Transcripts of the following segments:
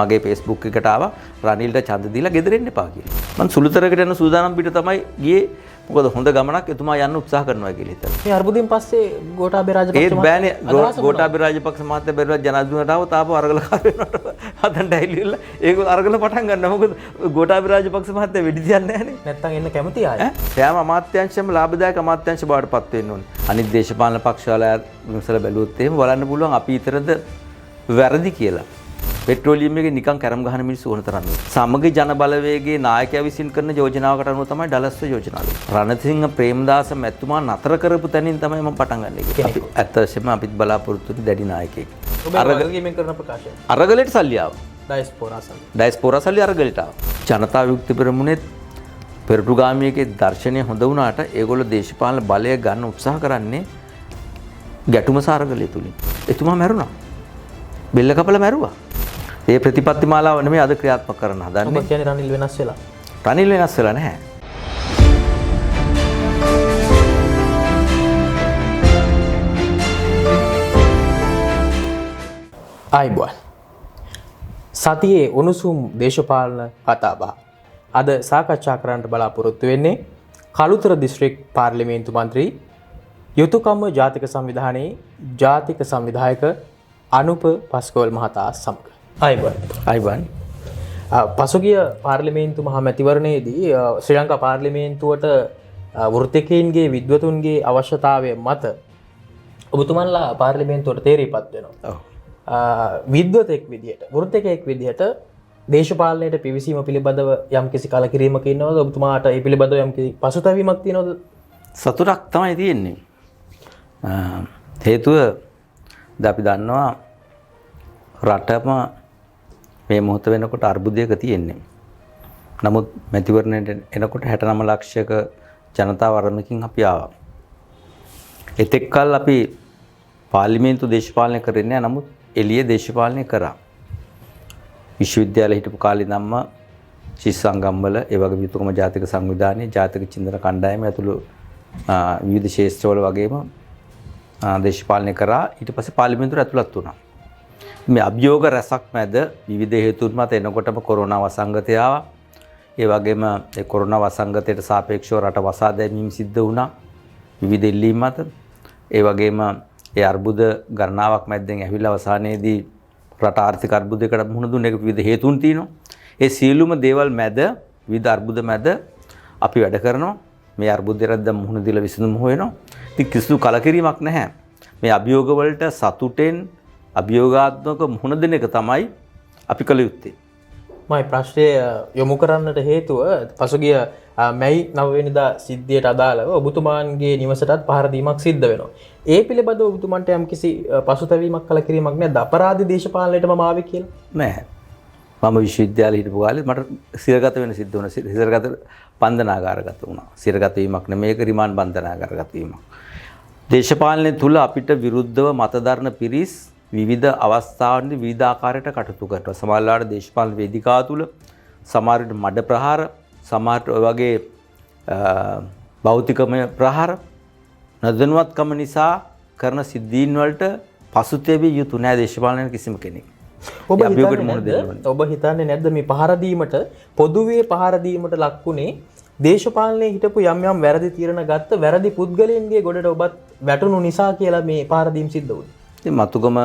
මගේ Facebook එකට ආවා රනිල්ට ඡන්ද දීලා ගෙදර එන්න එපා කියලා. මම සුළුතරකට යන සූදානම් පිට තමයි ගියේ. මොකද හොඳ ගමනක් එතුමා යන්න උත්සාහ කරනවා කියලා හිතලා. මේ අර්බුදයෙන් පස්සේ ගෝඨාභය රාජපක්ෂ ඒත් බෑනේ ගෝඨාභය රාජපක්ෂ මහත්තයා බැරිවත් ජනාධිපතිතුමාට ආවොත් ආපහු අරගලකාර වෙනවට හදන්න ඇවිල්ලා ඒක අරගල පටන් ගන්නවා. මොකද ගෝඨාභය රාජපක්ෂ මහත්තයා වෙඩි තියන්නේ නැහනේ. නැත්තම් එන්න කැමති ආයේ. සෑම අමාත්‍යාංශයම ලාභදායක අමාත්‍යාංශ බවට පත් වෙන්න ඕනේ. අනිත් දේශපාලන පක්ෂවල විමසලා බැලුවොත් එහෙම බලන්න පුළුවන් අපි ඊතරද වැරදි කියලා. පෙට්‍රෝලියම් එකේ නිකන් කැරම් ගහන මිනිස්සු ඕන තරම් ඉන්නවා. සමගි ජන බලවේගයේ නායකයා විසින් කරන යෝජනාවකට අනුව තමයි ඩලස්ව යෝජනාව. රණසිංහ ප්‍රේමදාස මැතිතුමා නතර කරපු තැනින් තමයි මම පටන් ගන්න එක. ඇත්ත වශයෙන්ම අපිත් බලාපොරොත්තු වෙන දැඩි නායකයෙක්. අරගලගෙන් කරන ප්‍රකාශය. අරගලයට සල්ලි ආවා. ඩයස්පෝරා සල්ලි. ඩයස්පෝරා සල්ලි අරගලයට ආවා. ජනතා විමුක්ති පෙරමුණේ පෙරටුගාමියගේ දර්ශනය හොඳ වුණාට ඒගොල්ලෝ දේශපාලන බලය ගන්න උත්සාහ කරන්නේ ගැටුම සාරගලය තුලින්. එතුමා මැරුණා. බෙල්ල කපලා මැරුවා. ඒ ප්‍රතිපත්ති මාලාව නෙමෙයි අද ක්‍රියාත්මක කරන්න හදන්නේ. ඔබ කියන්නේ රනිල් වෙනස් වෙලා. රනිල් වෙනස් වෙලා නැහැ. ආයිබෝන්. සතියේ උණුසුම් දේශපාලන කතාබහ. අද සාකච්ඡා කරන්නට බලාපොරොත්තු වෙන්නේ කළුතර දිස්ත්‍රික් පාර්ලිමේන්තු මන්ත්‍රී යුතුයකම ජාතික සංවිධානයේ ජාතික සංවිධායක අනුප පස්කෝල් මහතා සමග. අයිබන් පසුගිය පාර්ලිමේන්තු මහ මැතිවරණයේදී ශ්‍රී ලංකා පාර්ලිමේන්තුවට වෘත්තිකයින්ගේ විද්වතුන්ගේ අවශ්‍යතාවය මත ඔබතුමන්ලා පාර්ලිමේන්තුවට තේරීපත් වෙනවා. විද්වතෙක් විදිහට වෘත්තිකයෙක් විදිහට දේශපාලනයට පිවිසීම පිළිබඳව යම් කිසි කලකිරීමක ඉන්නවද? ඔබතුමාට ඒ පිළිබඳව යම් කිසි පසුතැවීමක් තියෙනවද? සතුටක් තමයි තියෙන්නේ. හේතුව අපි දන්නවා රටම මේ මොහොත වෙනකොට අර්බුදයක තියෙන්නේ. නමුත් මැතිවරණයට එනකොට 69 ලක්ෂයක ජනතාව අරමුණකින් අපි ආවා. එතෙක් කල් අපි පාර්ලිමේන්තු දේශපාලනය කරන්නේ නැහැ. නමුත් එළිය දේශපාලනය කරා. විශ්වවිද්‍යාලයේ හිටපු කාලේ ඉඳන්ම ශිෂ්‍යාංගම්වල ඒ වගේ යුතුයකම ජාතික සංවිධානයේ ජාතික චින්තන කණ්ඩායම ඇතුළු විවිධ ශාස්ත්‍රවල වගේම දේශපාලනය කරා. ඊට පස්සේ පාර්ලිමේන්තුවට ඇතුළත් වුණා. මේ අභියෝග රැසක් මැද විවිධ හේතුන් මත එනකොටම කොරෝනා වසංගතය ආවා. ඒ වගේම ඒ කොරෝනා වසංගතයට සාපේක්ෂව රට වසා දැමීම සිද්ධ වුණා. විවිධ ඉල්ලීම් මත. ඒ වගේම ඒ අර්බුද ගණනාවක් මැද්දෙන් ඇවිල්ලා අවසානයේදී රට ආර්ථික අර්බුදයකට මුහුණ දුන්න එක විවිධ හේතුන් තියෙනවා. ඒ සියලුම දේවල් මැද විවිධ අර්බුද මැද අපි වැඩ කරනවා. මේ අර්බුදයට දැන් මුහුණ දීලා විසඳුම් හොයනවා. ඉතින් කිසිදු කලකිරීමක් නැහැ. මේ අභියෝග වලට සතුටෙන් අභියෝගාත්මක මුහුණ දෙන එක තමයි අපි කළ යුත්තේ. මම ප්‍රශ්නය යොමු කරන්නට හේතුව පසුගිය මැයි 9 වෙනිදා සිද්ධියට අදාළව ඔබතුමාන්ගේ නිවසටත් පහර දීමක් සිද්ධ වෙනවා. ඒ පිළිබඳව ඔබතුමන්ට යම්කිසි පසුතැවීමක් කලකිරීමක් නැද්ද? අපරාධ දේශපාලනයට මම ආවේ කියලා? නැහැ. මම විශ්වවිද්‍යාලේ හිටපු කාලේ මට සිරගත වෙන සිද්ධ වුණා. සිරගත බන්ධනාගාරගත වුණා. සිරගත වීමක් නෙමෙයි, ඒක රිමාන්ඩ් බන්ධනාගාරගත වීමක්. දේශපාලනය තුල අපිට විරුද්ධව මතදර්න පිරිස් විවිධ අවස්ථාවන්දී විවිධ ආකාරයට කටයුතු කරනවා. සමහරවිට දේශපාලන වේදිකාව තුල, සමහරවිට මඩ ප්‍රහාර, සමහරට ඔය වගේ භෞතිකමය ප්‍රහාර නොදැනුවත්කම නිසා කරන සිද්ධීන් වලට පසුතැවිය යුතු නැහැ දේශපාලන කිසිම කෙනෙක්. ඔබ හිතන්නේ නැද්ද මේ පහර දීමට පොදුවේ පහර දීමට ලක්ුණේ දේශපාලනයේ හිටපු යම් යම් වැරදි තීරණ ගත්ත වැරදි පුද්ගලයන්ගේ ගොඩට ඔබත් වැටුණු නිසා කියලා මේ පහර දීම සිද්ධ වුණේ? ඉතින් මතුගම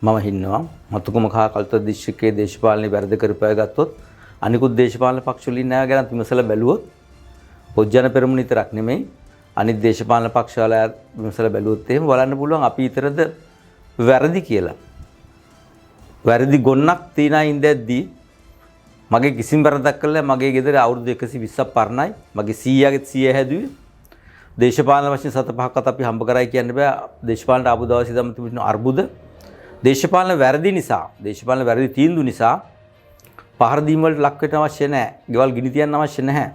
මම හින්නවා මතුගම කහ කළුතර දිස්ත්‍රික්කයේ දේශපාලනේ වැරදි කරපය ගත්තොත් අනිකුත් දේශපාලන පක්ෂ වලින් නෑ ගැන විමසලා බැලුවොත් පොජ්ජන පෙරමුණ විතරක් නෙමෙයි අනිත් දේශපාලන පක්ෂ වල විමසලා බැලුවොත් එහෙම බලන්න පුළුවන් අපි ඊතරද වැරදි කියලා. වැරදි ගොන්නක් තියනා ඉඳද්දී මගේ කිසිම වැරද්දක් කළා මගේ ගෙදර අවුරුදු 120ක් පරණයි මගේ 100ගෙත් 100 හැදුවේ දේශපාලන වශයෙන් 7-5ක්වත් අපි හම්බ කරයි කියන්න බෑ දේශපාලනට ආපු දවසේ ඉඳන් තිබුණ අර්බුද දේශපාලන වැරදි නිසා දේශපාලන වැරදි තීන්දුව නිසා පහර දීම් වලට ලක් වෙන්න අවශ්‍ය නැහැ ගෙවල් ගිනි තියන්න අවශ්‍ය නැහැ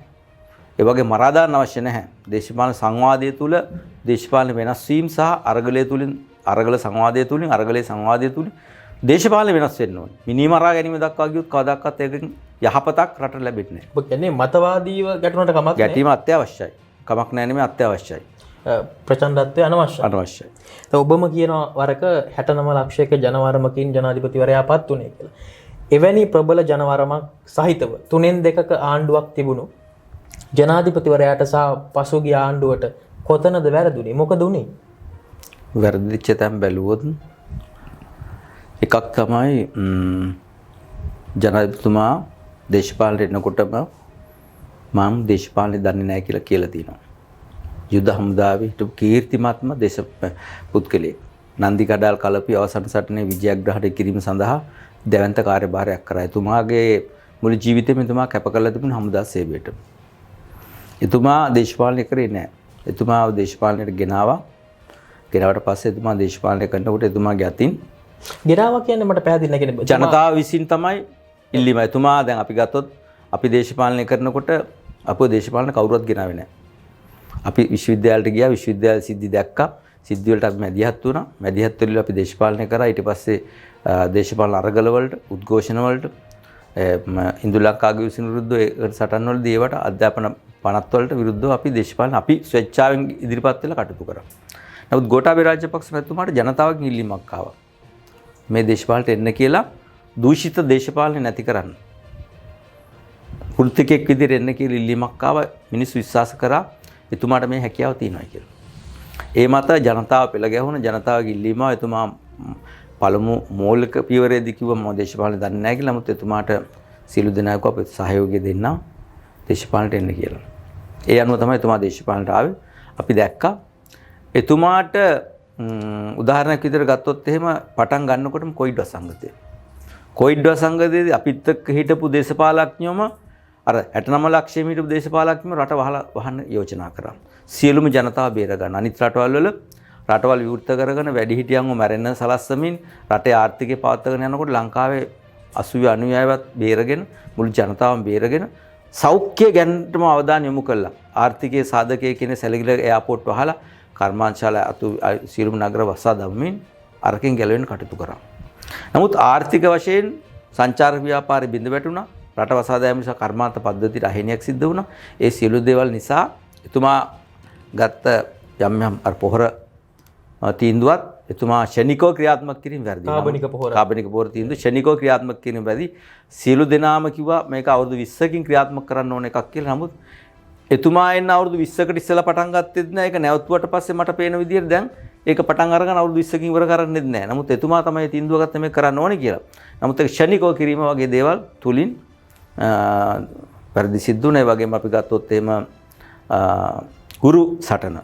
ඒ වගේ මරා දාන්න අවශ්‍ය නැහැ දේශපාලන සංවාදය තුල දේශපාලන වෙනස් වීම සහ අරගලය තුලින් අරගල සංවාදය තුලින් අරගලයේ සංවාදය තුලින් දේශපාලන වෙනස් වෙන්න ඕනේ. මිනිමරා ගැනීම දක්වා ගියොත් කවදාකවත් ඒකෙන් යහපතක් රටට ලැබෙන්නේ නැහැ. ඔබ කියන්නේ මතවාදීව ගැටුණට කමක් නැහැ. ගැටීම අත්‍යවශ්‍යයි. කමක් නැහැ නෙමෙයි අත්‍යවශ්‍යයි. ප්‍රචණ්ඩත්වය අනවශ්‍යයි. අනවශ්‍යයි. ඔබම කියන වරක 69 ලක්ෂයක ජනවරමකින් ජනාධිපතිවරයා පත් උනේ කියලා. එවැනි ප්‍රබල ජනවරමක් සහිතව 3/2ක ආණ්ඩුවක් තිබුණු ජනාධිපතිවරයාට සහ පසුගිය ආණ්ඩුවට කොතනද වැරදුනේ? මොකද උනේ? වැරදිච්ච තැන් බැලුවොත් එකක් තමයි ජනාධිපතිතුමා දේශපාලනයට එනකොටම මම දේශපාලනය දන්නේ නැහැ කියලා තියෙනවා. යුද හමුදාවේ හිටපු කීර්තිමත්ම පුද්ගලයෙක්. නන්දි කඩාල් කලපිය අවසන් සටනේ විජයග්‍රහණය කිරීම සඳහා දැවැන්ත කාර්යභාරයක් කරා. එතුමාගේ මුළු ජීවිතේම එතුමා කැප කරලා තිබුණ හමුදා සේවයට. එතුමා දේශපාලනය කරේ නැහැ. එතුමා දේශපාලනයට ගෙනාවා. ගෙනාවට පස්සේ එතුමා දේශපාලනය කරනකොට එතුමාගේ අතින් ගෙනාවා කියන්නේ මට පැහැදිලි නැහැ කියන්නේ ජනතාව විසින් තමයි ඉල්ලීම. එතුමා දැන් අපි ගත්තොත් අපි දේශපාලනය කරනකොට අපෝ දේශපාලන කවුරුවත් ගෙනාවේ නැහැ. අපි විශ්වවිද්‍යාලයට ගියා, විශ්වවිද්‍යාල සිද්ධි දැක්කා. සිද්ධි වලට අපි මැදිහත් වුණා. මැදිහත් වෙලා අපි දේශපාලනය කරා. ඊට පස්සේ දේශපාලන අරගල වලට, උද්ඝෝෂණ වලට, ඉන්දු ලංකාවේ විසින් විරුද්ධව ඒ සටන් වලදී ඒවට අධ්‍යාපන පනත් වලට විරුද්ධව අපි දේශපාලන අපි ස්වේච්ඡාවෙන් ඉදිරිපත් වෙලා කටයුතු කරා. නමුත් ගෝඨාභය රාජපක්ෂ මැතිතුමාට ජනතාවගෙන් ඉල්ලීමක් ආවා. මේ දේශපාලනයට එන්න කියලා දූෂිත දේශපාලනය නැති කරන්න. වෘත්තිකෙක් විදිහට එන්න කියලා ඉල්ලීමක් ආවා. මිනිස්සු විශ්වාස කරා එතුමාට මේ හැකියාව තියෙනවා කියලා. ඒ මත ජනතාව පෙළ ගැහුණ ජනතාවගේ ඉල්ලීම එතුමා පළමු මූලික පියවරේදී කිව්වා මම දේශපාලනය දන්නේ නැහැ කියලා. නමුත් එතුමාට සියලු දෙනාට අපේ සහයෝගය දෙන්න දේශපාලනයට එන්න කියලා. ඒ අනුව තමයි එතුමා දේශපාලනයට ආවේ. අපි දැක්කා එතුමාට උදාහරණයක් විදිහට ගත්තොත් එහෙම පටන් ගන්නකොටම කොයිඩ් වසංගතය. කොයිඩ් වසංගතයේදී අපිත් එක්ක හිටපු දේශපාලඥයෝම අර 69 ලක්ෂයම හිටපු දේශපාලඥයෝ රට වහන්න යෝජනා කරා. සියලුම ජනතාව බේර ගන්න. අනිත් රටවල් වල රටවල් විවෘත කරගෙන වැඩිහිටියන්ව මැරෙන්න සලස්සමින් රටේ ආර්ථිකය පවත්වාගෙන යනකොට ලංකාවේ 80 90වත් බේරගෙන මුළු ජනතාවම බේරගෙන සෞඛ්‍ය ගැනටම අවධානය යොමු කළා. ආර්ථිකයේ සාධකයේ කියන සැලකිලි එයාපෝට් වහලා කර්මාන්තශාලා අතු සියලුම නගර වසා දමමින් අරකින් ගැලවෙන්න කටයුතු කරා. නමුත් ආර්ථික වශයෙන් සංචාර ව්‍යාපාරෙ බිඳ වැටුණා. රට වසා දැමීම නිසා කර්මාන්ත පද්ධතියට අහිමියක් සිද්ධ වුණා. ඒ සියලු දේවල් නිසා එතුමා ගත්ත යම් යම් අර පොහොර තීන්දුවත් එතුමා ෂණිකව ක්‍රියාත්මක කිරීම වැරදි. කාබනික පොහොර තීන්දුව ෂණිකව ක්‍රියාත්මක කිරීම වැරදි. සියලු දෙනාම කිව්වා මේක අවුරුදු 20කින් ක්‍රියාත්මක කරන්න ඕන එකක් කියලා. නමුත් එතුමා එන්න අවුරුදු 20කට ඉස්සෙල්ලා පටන් ගත්තෙත් නෑ. ඒක නැවතුවට පස්සේ මට පේන විදිහට දැන් ඒක පටන් අරගෙන අවුරුදු 20කින් ඉවර කරන්නෙත් නෑ. නමුත් එතුමා තමයි තීන්දුව ගත්තේ මේක කරන්න ඕනේ කියලා. නමුත් ඒක ෂණිකව කිරීම වගේ දේවල් තුලින් වැරදි සිද්ධ වුණා. ඒ වගේම අපි ගත්තොත් එහෙම ගුරු සටන.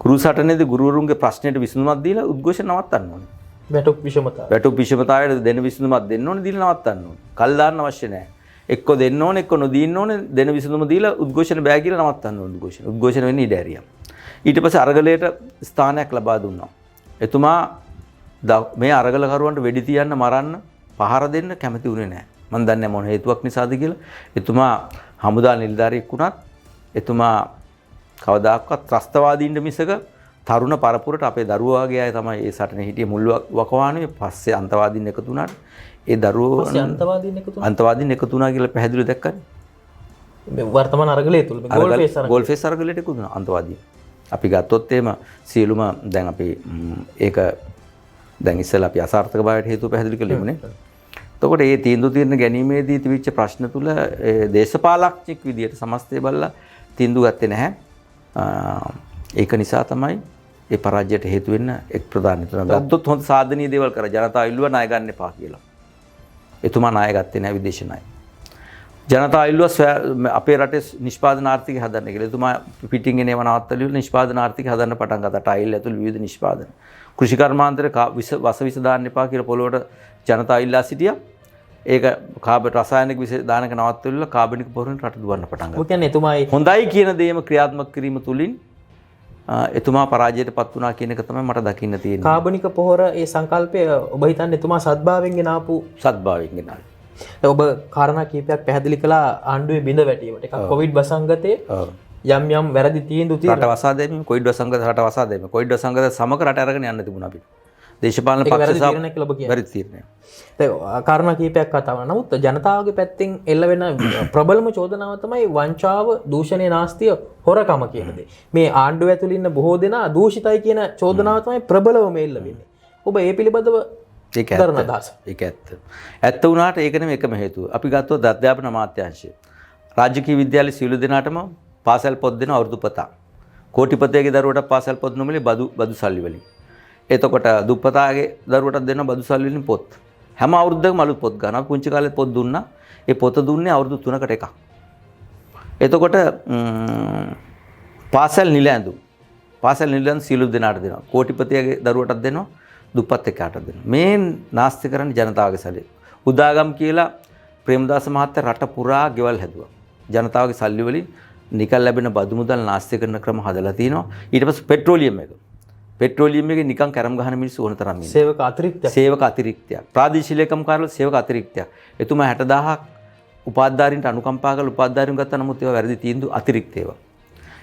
ගුරු සටනේදී ගුරුවරුන්ගේ ප්‍රශ්නෙට විසඳුමක් දීලා උද්ඝෝෂණ නවත්තන්න ඕනේ. වැටුප් විෂමතාවයට දෙන විසඳුමක් දෙන්න ඕනේ, දීලා නවත්තන්න ඕනේ. කල් දාන්න අවශ්‍ය නැහැ. එක්ක දෙන්න ඕනේ, එක්ක නොදීන්න ඕනේ. දෙන විසඳුම දීලා උද්ඝෝෂණ බෑ කියලා නවත්තන්න ඕනේ. උද්ඝෝෂණ වෙන්නේ ඉඩ ඇරියා. ඊට පස්සේ අරගලයට ස්ථානයක් ලබා දුන්නා. එතුමා මේ අරගලකරුවන්ට වෙඩි තියන්න, මරන්න, පහර දෙන්න කැමති වුණේ නැහැ. මම දන්නේ නැහැ මොන හේතුවක් නිසාද කියලා. එතුමා හමුදා නිලධාරියෙක් වුණත් එතුමා කවදාකවත් ත්‍රස්තවාදීන්ට මිසක තරුණ පරපුරට අපේ දරුවෝ වගේ අය තමයි ඒ සටනේ හිටියේ මුල් වකවානුවේ. පස්සේ අන්තවාදීන් එකතු වුණාට ඒ දරුවෝ අන්තවාදීන් එකතු වුණා කියලා පැහැදිලිව දැක්කනේ. මේ වර්තමාන අරගලයේ තුල ගෝල්ෆේස් අරගලයට එකතු වුණා අන්තවාදීන්. අපි ගත්තොත් එහෙම සියලුම දැන් අපි ඒක දැන් ඉස්සෙල්ලා අපි අසාර්ථකභාවයට හේතුව පැහැදිලි කළෙමුනේ. එතකොට මේ තීන්දුව తీරන ගැනීමේදී තිබිච්ච ප්‍රශ්න තුල දේශපාලඥෙක් විදියට සමස්තය බලලා තීන්දුව ගත්තේ නැහැ. ඒක නිසා තමයි ඒ පරාජයට හේතු වෙන්න එක් ප්‍රධාන තුනක් ගත්තොත් හොඳ සාධනීය දේවල් කරා. ජනතාව ඉල්ලුවා ණය ගන්න එපා කියලා. එතුමා ණය ගත්තේ නැහැ, විදේශ ණය. ජනතාව ඉල්ලුවා අපේ රටේ නිෂ්පාදන ආර්ථිකය හදන්න කියලා. එතුමා පිටින් එන ඒවා නවත්තලා නිෂ්පාදන ආර්ථිකය හදන්න පටන් ගත්තා. ටයිල් ඇතුළු විවිධ නිෂ්පාදන. කෘෂි කර්මාන්තේ වස දාන්න එපා කියලා පොළොවට ජනතාව ඉල්ලා සිටියා. ඒක රසායනික විස දානක නවත්තලා කාබනික පොහොරෙන් රට දුවන්න පටන් ගත්තා. ඔය කියන්නේ එතුමායි හොඳයි කියන දේම ක්‍රියාත්මක කිරීම තුලින් එතුමා පරාජයට පත් වුණා කියන එක තමයි මට දකින්න තියෙන්නේ. කාබනික පොහොර ඒ සංකල්පය ඔබ හිතන්නේ එතුමා සත්භාවයෙන් ගෙන ආපු සත්භාවයෙන් ගෙන ආවේ. ඔබ කාරණා කීපයක් පැහැදිලි කළා ආණ්ඩුවේ බිඳ වැටීමට. එකක් කොවිඩ් වසංගතයේ යම් යම් වැරදි තීන්දුව රට වසා දැමීම, කොවිඩ් වසංගත රට වසා දැමීම. කොවිඩ් වසංගත සමග රට අරගෙන යන්න තිබුණා අපිට. දේශපාලන පක්ෂ වැරදි තීරණය. කාරණා කීපයක් කතා වුණා. නමුත් ජනතාවගේ පැත්තෙන් එල්ල වෙන ප්‍රබලම චෝදනාව තමයි වංචාව, දූෂණය, නාස්තිය, හොරකම කියන දේ. මේ ආණ්ඩුව ඇතුළේ ඉන්න බොහෝ දෙනා දූෂිතයි කියන චෝදනාව තමයි ප්‍රබලවම එල්ල වෙන්නේ. ඔබ ඒ පිළිබඳව ඒක දරන ඇත්ත. අදහස. ඒක ඇත්ත. ඇත්ත වුණාට ඒක නෙමෙයි එකම හේතුව. අපි ගත්තොත් අධ්‍යාපන අමාත්‍යාංශය. රාජකීය විද්‍යාලයේ සියලු දෙනාටම පාසල් පොත් දෙන අවුරුදු පතක්. කෝටිපතියගේ දරුවට පාසල් පොත් නොමිලේ බදු සල්ලි වලින්. එතකොට දුප්පතාගේ දරුවටත් දෙන බදු සල්ලි වලින් පොත්. හැම අවුරුද්දකම අලුත් පොත් ගන්නවා. පුංචි කාලේ පොත් දුන්නා. ඒ පොත දුන්නේ අවුරුදු 3කට එකක්. එතකොට පාසල් නිල ඇඳුම්. පාසල් නිල ඇඳුම් සියලු දෙනාට දෙනවා. කෝටිපතියගේ දරුවටත් දෙනවා. දුප්පත් එක්කටත් දෙනවා. මේ නාස්ති කරන්නේ ජනතාවගේ සල්ලි. උදාගම් කියලා ප්‍රේමදාස මහත්තයා රට පුරා ගෙවල් හැදුවා. ජනතාවගේ සල්ලි වලින් නිකන් ලැබෙන බදු මුදල් නාස්ති කරන ක්‍රම හදලා තිනවා. ඊට පස්සේ පෙට්‍රෝලියම් එක. පෙට්‍රෝලියම් එකේ නිකන් කැරම් ගහන මිනිස්සු ඕන තරම් ඉන්නවා. සේවක අතිරික්තයක්. සේවක අතිරික්තයක්. ප්‍රාදේශීය ලේකම් කාර්යාලවල සේවක අතිරික්තයක්. එතුමා 60000ක් උපාධිධාරීන්ට අනුකම්පා කරලා උපාධිධාරීන් ගත්තා. නමුත් ඒවා වැරදි තීන්දුව අතිරික්ත ඒවා.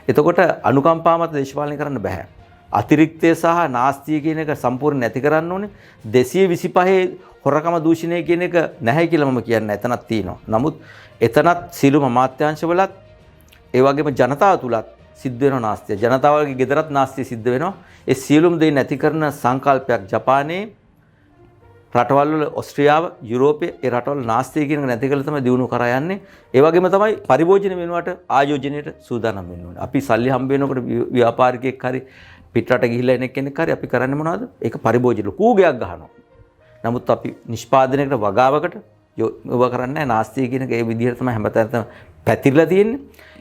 එතකොට අනුකම්පා මත දේශපාලනය කරන්න බෑ. අතිරික්තය සහ නාස්තිය කියන එක සම්පූර්ණ නැති කරන්න ඕනේ. 225 හොරකම දූෂණය කියන එක නැහැ කියලා මම කියන්නේ. එතනක් තියෙනවා. නමුත් එතනත් සියලුම අමාත්‍යාංශවලත් ඒ වගේම ජනතාව තුලත් සිද්ධ වෙන නාස්තිය. ජනතාවගේ ගෙදරත් නාස්තිය සිද්ධ වෙනවා. ඒ සියලුම දේ නැති කරන සංකල්පයක් ජපානයේ රටවල් වල ඕස්ට්‍රියාව යුරෝපයේ ඒ රටවල් නාස්තිය කියන එක නැති කරලා තමයි දියුණුව කරා යන්නේ. ඒ වගේම තමයි පරිභෝජන වෙනුවට ආයෝජනයට සූදානම් වෙන්න ඕනේ. අපි සල්ලි හම්බ වෙනකොට ව්‍යාපාරිකයෙක් හරි පිටරට ගිහිල්ලා එන කෙනෙක් හරි අපි කරන්නේ මොනවද? ඒක පරිභෝජන කූගයක් ගහනවා. නමුත් අපි නිෂ්පාදනයකට වගාවකට යොව කරන්නේ නැහැ. නාස්තිය කියන එක ඒ විදිහට තමයි හැමතැනම පැතිරලා තියෙන්නේ.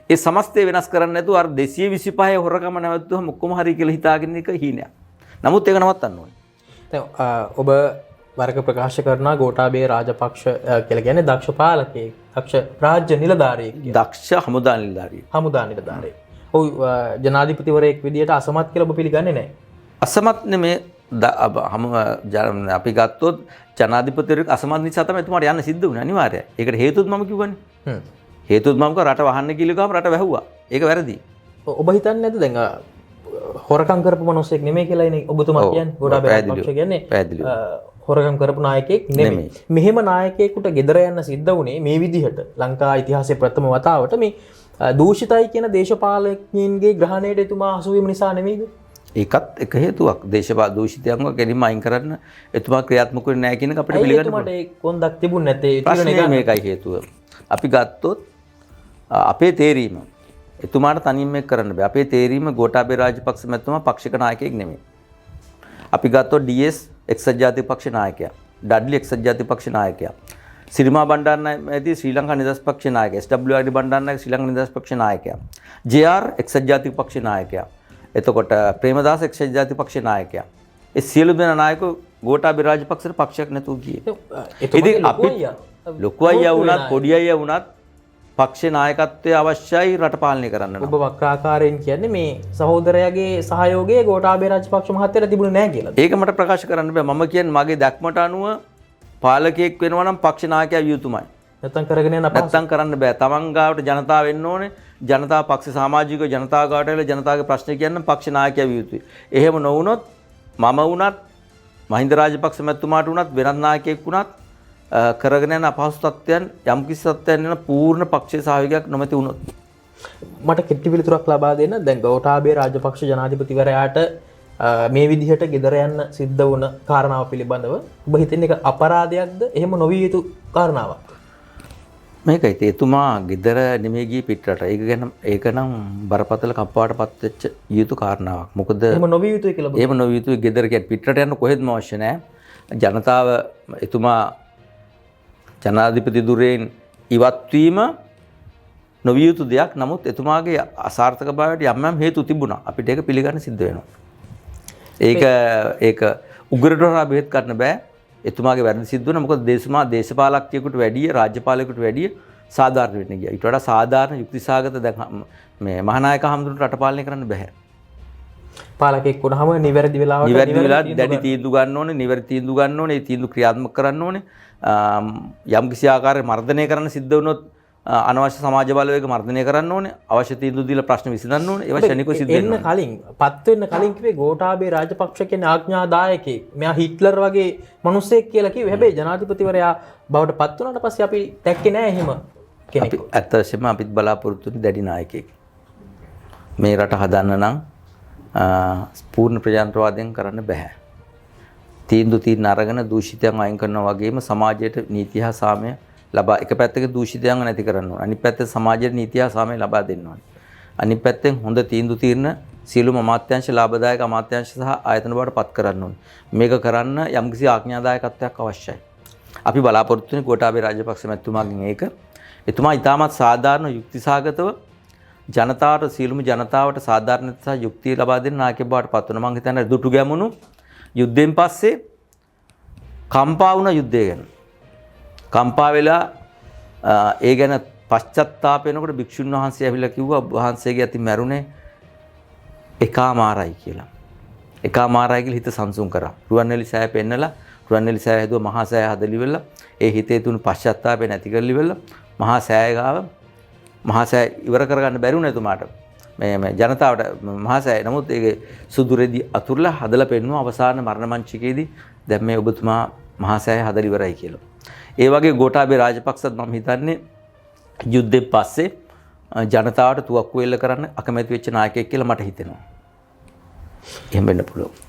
ඒ සමස්තය වෙනස් කරන්න නැතුව අර 225 හොරකම නැවතුවම ඔක්කොම හරි කියලා හිතාගෙන එක හීනයක්. නමුත් ඒක නවත්තන්න ඕනේ. දැන් ඔබ වර්ග ප්‍රකාශ කරනවා ගෝඨාභය රාජපක්ෂ කියලා කියන්නේ දක්ෂ පාලකයෙක්, දක්ෂ රාජ්‍ය නිලධාරියෙක්, දක්ෂ හමුදා නිලධාරියෙක්. හමුදා නිලධාරියෙක්. ඔව් ජනාධිපතිවරයෙක් විදියට අසමත් කියලා ඔබ පිළිගන්නේ නැහැ. අසමත් නෙමේ අපි ගත්තොත් ජනාධිපතිවරයෙක් අසමත් නිසා තමයි එතුමාට යන්න සිද්ධ වුණේ අනිවාර්යයෙන්. ඒකට හේතුත් මම කිව්වනේ. හේතුත් මම රට වහන්න කියලා ගාම රට වැහුවා. ඒක වැරදි. ඔබ හිතන්නේ නැද්ද දැන් හොරකම් කරපු මිනිස්සෙක් නෙමෙයි කියලා ඉන්නේ ඔබතුමා කියන්නේ ගෝඨාභය රාජපක්ෂ කියන්නේ හොරකම් කරපු නායකයෙක් නෙමෙයි. මෙහෙම නායකයෙකුට ගෙදර යන්න සිද්ධ වුණේ මේ විදිහට ලංකා ඉතිහාසයේ ප්‍රථම වතාවට මේ දූෂිතයි කියන දේශපාලකයන්ගේ ග්‍රහණයට එතුමා හසු වීම නිසා නෙමෙයිද? ඒකත් එක හේතුවක්. දේශපාල දූෂිතයන්ව ගැනීම අයින් කරන්න එතුමා ක්‍රියාත්මක වෙන්නේ නැහැ කියන එක අපිට පිළිගන්න ඕනේ. එතුමාට ඒ කොන්දක් තිබුණ නැත්තේ ප්‍රශ්නේ මේකයි හේතුව. අපි ගත්තොත් අපේ තේරීම එතුමාට තනියෙන් මේක කරන්න බෑ. අපේ තේරීම ගෝඨාභය රාජපක්ෂ මැතිතුමා පක්ෂික නායකයෙක් නෙමෙයි. අපි ගත්තොත් DS එක්සත් ජාතික පක්ෂ නායකයා, ඩඩ්ලි එක්සත් ජාතික පක්ෂ නායකයා, සිරිමා බණ්ඩාරනායක ශ්‍රී ලංකා නිදහස් පක්ෂ නායකයා, SWRD බණ්ඩාරනායක ශ්‍රී ලංකා නිදහස් පක්ෂ නායකයා, JR එක්සත් ජාතික පක්ෂ නායකයා, එතකොට ප්‍රේමදාස එක්සත් ජාතික පක්ෂ නායකයා. ඒ සියලු දෙනා නායකයෝ ගෝඨාභය රාජපක්ෂට පක්ෂයක් නැතුව ගියේ. ඉතින් අපි ලොකු අයියා වුණත් පොඩි අයියා වුණත් පක්ෂ නායකත්වය අවශ්‍යයි රට පාලනය කරන්න. ඔබ වක්‍රාකාරයෙන් කියන්නේ මේ සහෝදරයාගේ සහයෝගය ගෝඨාභය රාජපක්ෂ මහත්තයාට තිබුණේ නැහැ කියලා. ඒක මට ප්‍රකාශ කරන්න බෑ. මම කියන්නේ මගේ දැක්මට අනුව පාලකයෙක් වෙනවා නම් පක්ෂ නායකයා විය යුතුමයි. නැත්තම් කරගෙන යන්න අපහසුයි. නැත්තම් කරන්න බෑ. තමන් ගාවට ජනතාව වෙන්න ඕනේ. ජනතා පක්ෂ සමාජිකව ජනතාව ගාවට ඇවිල්ලා ජනතාවගේ ප්‍රශ්න කියන්න පක්ෂ නායකයා විය යුතුයි. එහෙම නොවුනොත් මම වුණත් මහින්ද රාජපක්ෂ මැතිතුමාට වුණත් වෙනත් නායකයෙක් වුණත් කරගෙන යන අපහසු තත්ත්වයන් යම් කිසි තත්ත්වයන් යන පූර්ණ පක්ෂයේ සහයෝගයක් නොමැති වුණොත් මට කෙටි පිළිතුරක් ලබා දෙන්න. දැන් ගෝඨාභය රාජපක්ෂ ජනාධිපතිවරයාට මේ විදිහට ගෙදර යන්න සිද්ධ වුණ කාරණාව පිළිබඳව ඔබ හිතන්නේ ඒක අපරාධයක්ද? එහෙම නොවිය යුතු කාරණාවක්? මේකයි එතුමා ගෙදර නෙමෙයි ගියේ පිටරට. ඒක නම් බරපතල කප්පාවටපත් වෙච්ච යුතු කාරණාවක්. මොකද එහෙම නොවිය යුතුයි කියලා ඔබ. එහෙම නොවිය යුතුයි. ගෙදර කියන්නේ පිටරට යන්න කොහෙත්ම අවශ්‍ය නැහැ. ජනතාව එතුමා ජනාධිපති දුරෙන් ඉවත් වීම නොවිය යුතු දෙයක්. නමුත් එතුමාගේ අසාර්ථක භාවයට යම් යම් හේතු තිබුණා. අපිට ඒක පිළිගන්න සිද්ධ වෙනවා. ඒක උගරට හොරා බෙහෙත් ගන්න බෑ. එතුමාගේ වැරදි සිද්ධ වුණා. මොකද දේශපාලකයෙකුට වැඩිය රාජ්‍යපාලකයෙකුට වැඩිය සාධාරණ වෙන්න ගියා. ඊට වඩා සාධාරණ යුක්තිසහගත දැන් මේ මහානායක හමුදුරට රට පාලනය කරන්න බෑ. පාලකෙක් වුණාම නිවැරදි වෙලාවට දැඩි තීන්දුව ගන්න ඕනේ, නිවැරදි තීන්දුව ගන්න ඕනේ, ඒ තීන්දුව ක්‍රියාත්මක කරන්න ඕනේ. යම් කිසි ආකාරයක මර්ධනය කරන්න සිද්ධ වුණොත් අනවශ්‍ය සමාජ බලවේග මර්ධනය කරන්න ඕනේ. අවශ්‍ය තීන්දුව දීලා ප්‍රශ්න විසඳන්න ඕනේ. ඒවා ශනිකව සිද්ධ වෙනවා. එන්න කලින් පත් වෙන්න කලින් කිව්වේ ගෝඨාභය රාජපක්ෂ කියන්නේ ආඥාදායකයෙක්. මෙයා හිට්ලර් වගේ මිනිසෙක් කියලා කිව්වේ. හැබැයි ජනාධිපතිවරයා බවට පත් වුණාට පස්සේ අපි දැක්කේ නෑ එහෙම කෙනෙක්. අපි ඇත්ත වශයෙන්ම අපිත් බලාපොරොත්තු වෙන්නේ දැඩි නායකයෙක්. මේ රට හදන්න නම් පූර්ණ ප්‍රජාතන්ත්‍රවාදයෙන් කරන්න බෑ. තීන්දුව తీරන අරගෙන දූෂිතයන් අයින් කරනවා වගේම සමාජයට නීතිය හා සාමය ලබා එක පැත්තක දූෂිතයන් නැති කරන්න ඕන. අනිත් පැත්තේ සමාජයට නීතිය හා සාමය ලබා දෙන්න ඕන. අනිත් පැත්තෙන් හොඳ තීන්දුව తీරන සියලුම අමාත්‍යාංශ ලාභදායක අමාත්‍යාංශ සහ ආයතන බවට පත් කරන්න ඕන. මේක කරන්න යම්කිසි ආඥාදායකත්වයක් අවශ්‍යයි. අපි බලාපොරොත්තු වෙන ගෝඨාභය රාජපක්ෂ මැතිතුමාගෙන් ඒක. එතුමා ඉතාමත් සාධාරණ යුක්තිසහගතව ජනතාවට සියලුම ජනතාවට සාධාරණ සහ යුක්තිය ලබා දෙන නායකයෙක් බවට පත් වෙනවා. මම හිතන්නේ දුටු ගැමුණු යුද්ධයෙන් පස්සේ කම්පා වුණ යුද්ධය ගැන. කම්පා වෙලා ඒ ගැන පශ්චත්තාප වෙනකොට භික්ෂුන් වහන්සේ ඇවිල්ලා කිව්වා වහන්සේගේ අතින් මැරුණේ එකමාරයි කියලා. එකමාරයි කියලා හිත සංසුන් කරා. රුවන්වැලි සෑය පෙන්නලා රුවන්වැලි සෑය හැදුවා මහා සෑය හදලිවෙලා ඒ හිතේ තුණු පශ්චත්තාපේ නැති කරලිවෙලා මහා සෑය ගාව මහා සෑය ඉවර කරගන්න බැරි වුණා එතුමාට. මේ ජනතාවට මහා සෑය නමුත් ඒක සුදුරෙදි අතුරුලා හදලා පෙන්නුවා අවසාන මරණ මංචකයේදී දැන් මේ ඔබතුමා මහා සෑය හදලා ඉවරයි කියලා. ඒ වගේ ගෝඨාභය රාජපක්ෂත් මම හිතන්නේ යුද්ධයෙන් පස්සේ ජනතාවට තුවක්කු වෙල්ල කරන්න අකමැති වෙච්ච නායකයෙක් කියලා මට හිතෙනවා. එහෙම වෙන්න පුළුවන්.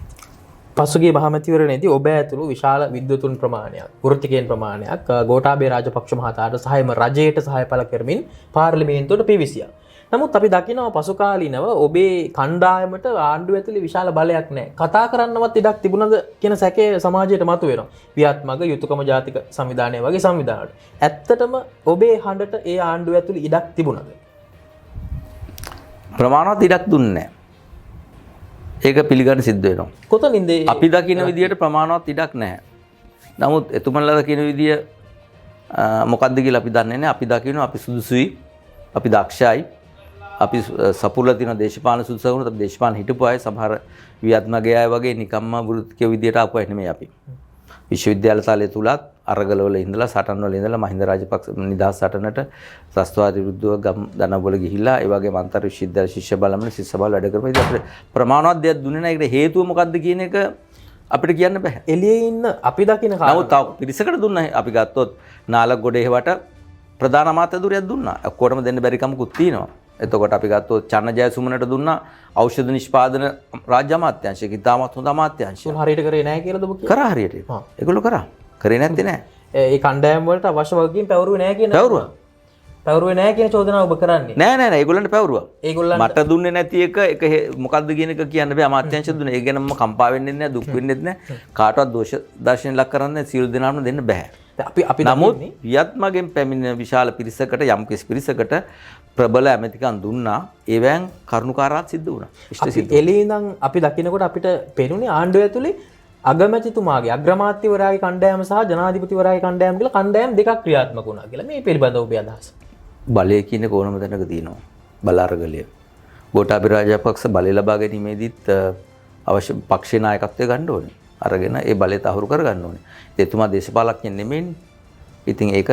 පසුගිය මහමැතිවරණයේදී ඔබ ඇතුළු විශාල විද්වතුන් ප්‍රමාණයක්, වෘත්තිකයන් ප්‍රමාණයක් ගෝඨාභය රාජපක්ෂ මහතාට සහයම රජයට සහාය පළ කරමින් පාර්ලිමේන්තුවට පිවිසියා. නමුත් අපි දකිනවා පසු කාලීනව ඔබේ කණ්ඩායමට ආණ්ඩුව ඇතුලේ විශාල බලයක් නැහැ. කතා කරන්නවත් ඉඩක් තිබුණද කියන සැකය සමාජයට මතුවෙනවා. වියත්මග යුතුයකම ජාතික සංවිධානය වගේ සංවිධානවලට. ඇත්තටම ඔබේ හඬට ඒ ආණ්ඩුව ඇතුලේ ඉඩක් තිබුණද? ප්‍රමාණවත් ඉඩක් දුන්නේ නැහැ. ඒක පිළිගන්න සිද්ධ වෙනවා. කොතනින්ද අපි දකින විදියට ප්‍රමාණවත් ඉඩක් නැහැ. නමුත් එතුමන්ලා දකින විදිය මොකක්ද කියලා අපි දන්නේ නැහැ. අපි දකිනවා අපි සුදුසුයි, අපි දක්ෂයි, අපි සපුරලා තියෙන දේශපාලන සුදුසුකම් අපි දේශපාලන හිටපු අය සමහර වියත්මගේ අය වගේ නිකම්ම වෘත්තික විදියට ආපු අය නෙමෙයි අපි. විශ්වවිද්‍යාල තලයේ තුලත් අරගලවල ඉඳලා සටන්වල ඉඳලා මහින්ද රාජපක්ෂ නිදහස් සටනට ත්‍රස්තවාදී විරුද්ධව ගම් දනවල ගිහිල්ලා ඒ වගේම අන්තර් විශ්වවිද්‍යාල ශිෂ්‍ය බලමන ශිෂ්‍ය බල වැඩ කරපු ඉතින් අපිට ප්‍රමාණවත් දෙයක් දුන්නේ නැහැ. ඒකට හේතුව මොකක්ද කියන එක අපිට කියන්න බෑ. එළියේ ඉන්න අපි දකින නමුත් තව පිරිසකට දුන්නා. අපි ගත්තොත් නාලගොඩ එහෙවට ප්‍රධාන අමාත්‍ය ධුරයක් දුන්නා. ඔක්කොටම දෙන්න බැරි කමකුත් තියෙනවා. එතකොට අපි ගත්තොත් චන්න ජයසුමනට දුන්නා ඖෂධ නිෂ්පාදන රාජ්‍ය අමාත්‍යාංශයක ඉතාමත් හොඳ අමාත්‍යාංශය. උන් හරියට කරේ නැහැ කියලාද ඔබ කියන්නේ? කරා හරියට. ඒගොල්ලෝ කරා. කරේ නැත්තේ නෑ. ඒ කණ්ඩායම් වලට අවශ්‍ය වගකීම් පැවරුවේ නැහැ කියන පැවරුවා. පැවරුවේ නැහැ කියන චෝදනාව ඔබ කරන්නේ. නෑ ඒගොල්ලන්ට පැවරුවා. ඒගොල්ලන්ට මට දුන්නේ නැති එක මොකද්ද කියන එක කියන්න බෑ. අමාත්‍යාංශය දුන්නේ. ඒ ගැන මම කම්පා වෙන්නේ නැහැ, දුක් වෙන්නේ නැහැ. කාටවත් දෝෂ දර්ශන ලක් කරන්නේ සියලු දෙනාම දෙන්න බෑ. අපි නමුත් වියත්මගෙන් පැමිණෙන විශාල පිරිසකට යම් කිසි පිරිසකට ප්‍රබල ඇමතිකම් දුන්නා. ඒවෙන් කරුණාකාරාත් සිද්ධ වුණා. ඉෂ්ට සිද්ධ. එළියේ ඉඳන් අපි දකිනකොට අපිට පේනුනේ ආණ්ඩුව ඇතුලේ අගමැතිතුමාගේ අග්‍රාමාත්‍යවරයාගේ කණ්ඩායම සහ ජනාධිපතිවරයාගේ කණ්ඩායම කියලා කණ්ඩායම් දෙකක් ක්‍රියාත්මක වුණා කියලා. මේ පිළිබඳව ඔබේ අදහස. බලය කියන්නේ කොනම තැනක තියෙනවා. බල අරගලය. ගෝඨාභය රාජපක්ෂ බලය ලබා ගැනීමේදීත් අවශ්‍ය පක්ෂේ නායකත්වය ගන්න ඕනේ. අරගෙන ඒ බලය තහවුරු කරගන්න ඕනේ. එතුමා දේශපාලඥයෙක් නෙමෙයිනේ. ඉතින් ඒක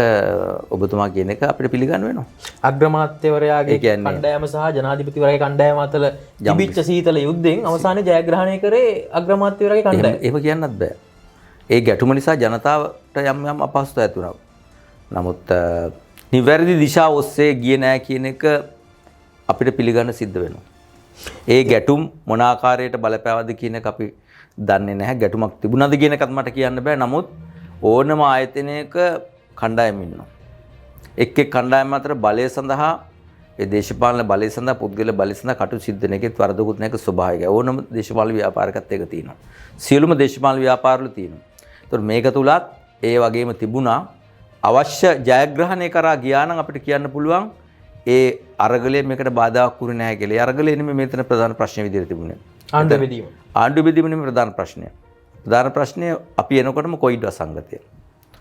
ඔබතුමා කියන එක අපිට පිළිගන්න වෙනවා. අග්‍රාමාත්‍යවරයාගේ කණ්ඩායම සහ ජනාධිපතිවරයාගේ කණ්ඩායම අතර තිබිච්ච සීතල යුද්ධයෙන් අවසානයේ ජයග්‍රහණය කරේ අග්‍රාමාත්‍යවරයාගේ කණ්ඩායම. එහෙම කියන්නත් බෑ. ඒ ගැටුම නිසා ජනතාවට යම් අපහසුතාවක් ඇති වුණා. නමුත් නිවැරදි දිශාව ඔස්සේ ගියේ නෑ කියන එක අපිට පිළිගන්න සිද්ධ වෙනවා. ඒ ගැටුම් මොන ආකාරයට බලපෑවද කියන එක අපි දන්නේ නැහැ. ගැටුමක් තිබුණාද කියන එකත් මට කියන්න බෑ. නමුත් ඕනම ආයතනයක කණ්ඩායම් ඉන්නවා. එක් කණ්ඩායම් අතර බලය සඳහා ඒ දේශපාලන බලය සඳහා පුද්ගල බලය සඳහා කටයුතු සිද්ධ වෙන එකේ වරදකුත් නැහැ. ස්වභාවිකයි. ඕනම දේශපාලන ව්‍යාපාරයකත් ඒක තියෙනවා. සියලුම දේශපාලන ව්‍යාපාරවල තියෙනවා. ඒතකොට මේක තුලත් ඒ වගේම තිබුණා අවශ්‍ය ජයග්‍රහණය කරා ගියා නම් අපිට කියන්න පුළුවන් ඒ අරගලය මේකට බාධාක් වුණේ නැහැ කියලා. ඒ අරගලය නෙමෙයි මෙතන ප්‍රධාන ප්‍රශ්නේ විදිහට තිබුණේ. ආණ්ඩුව බෙදීම. ආණ්ඩුව බෙදීම නෙමෙයි ප්‍රධාන ප්‍රශ්නය. ප්‍රධාන ප්‍රශ්නය අපි එනකොටම කොයිඩ් අසංගතය.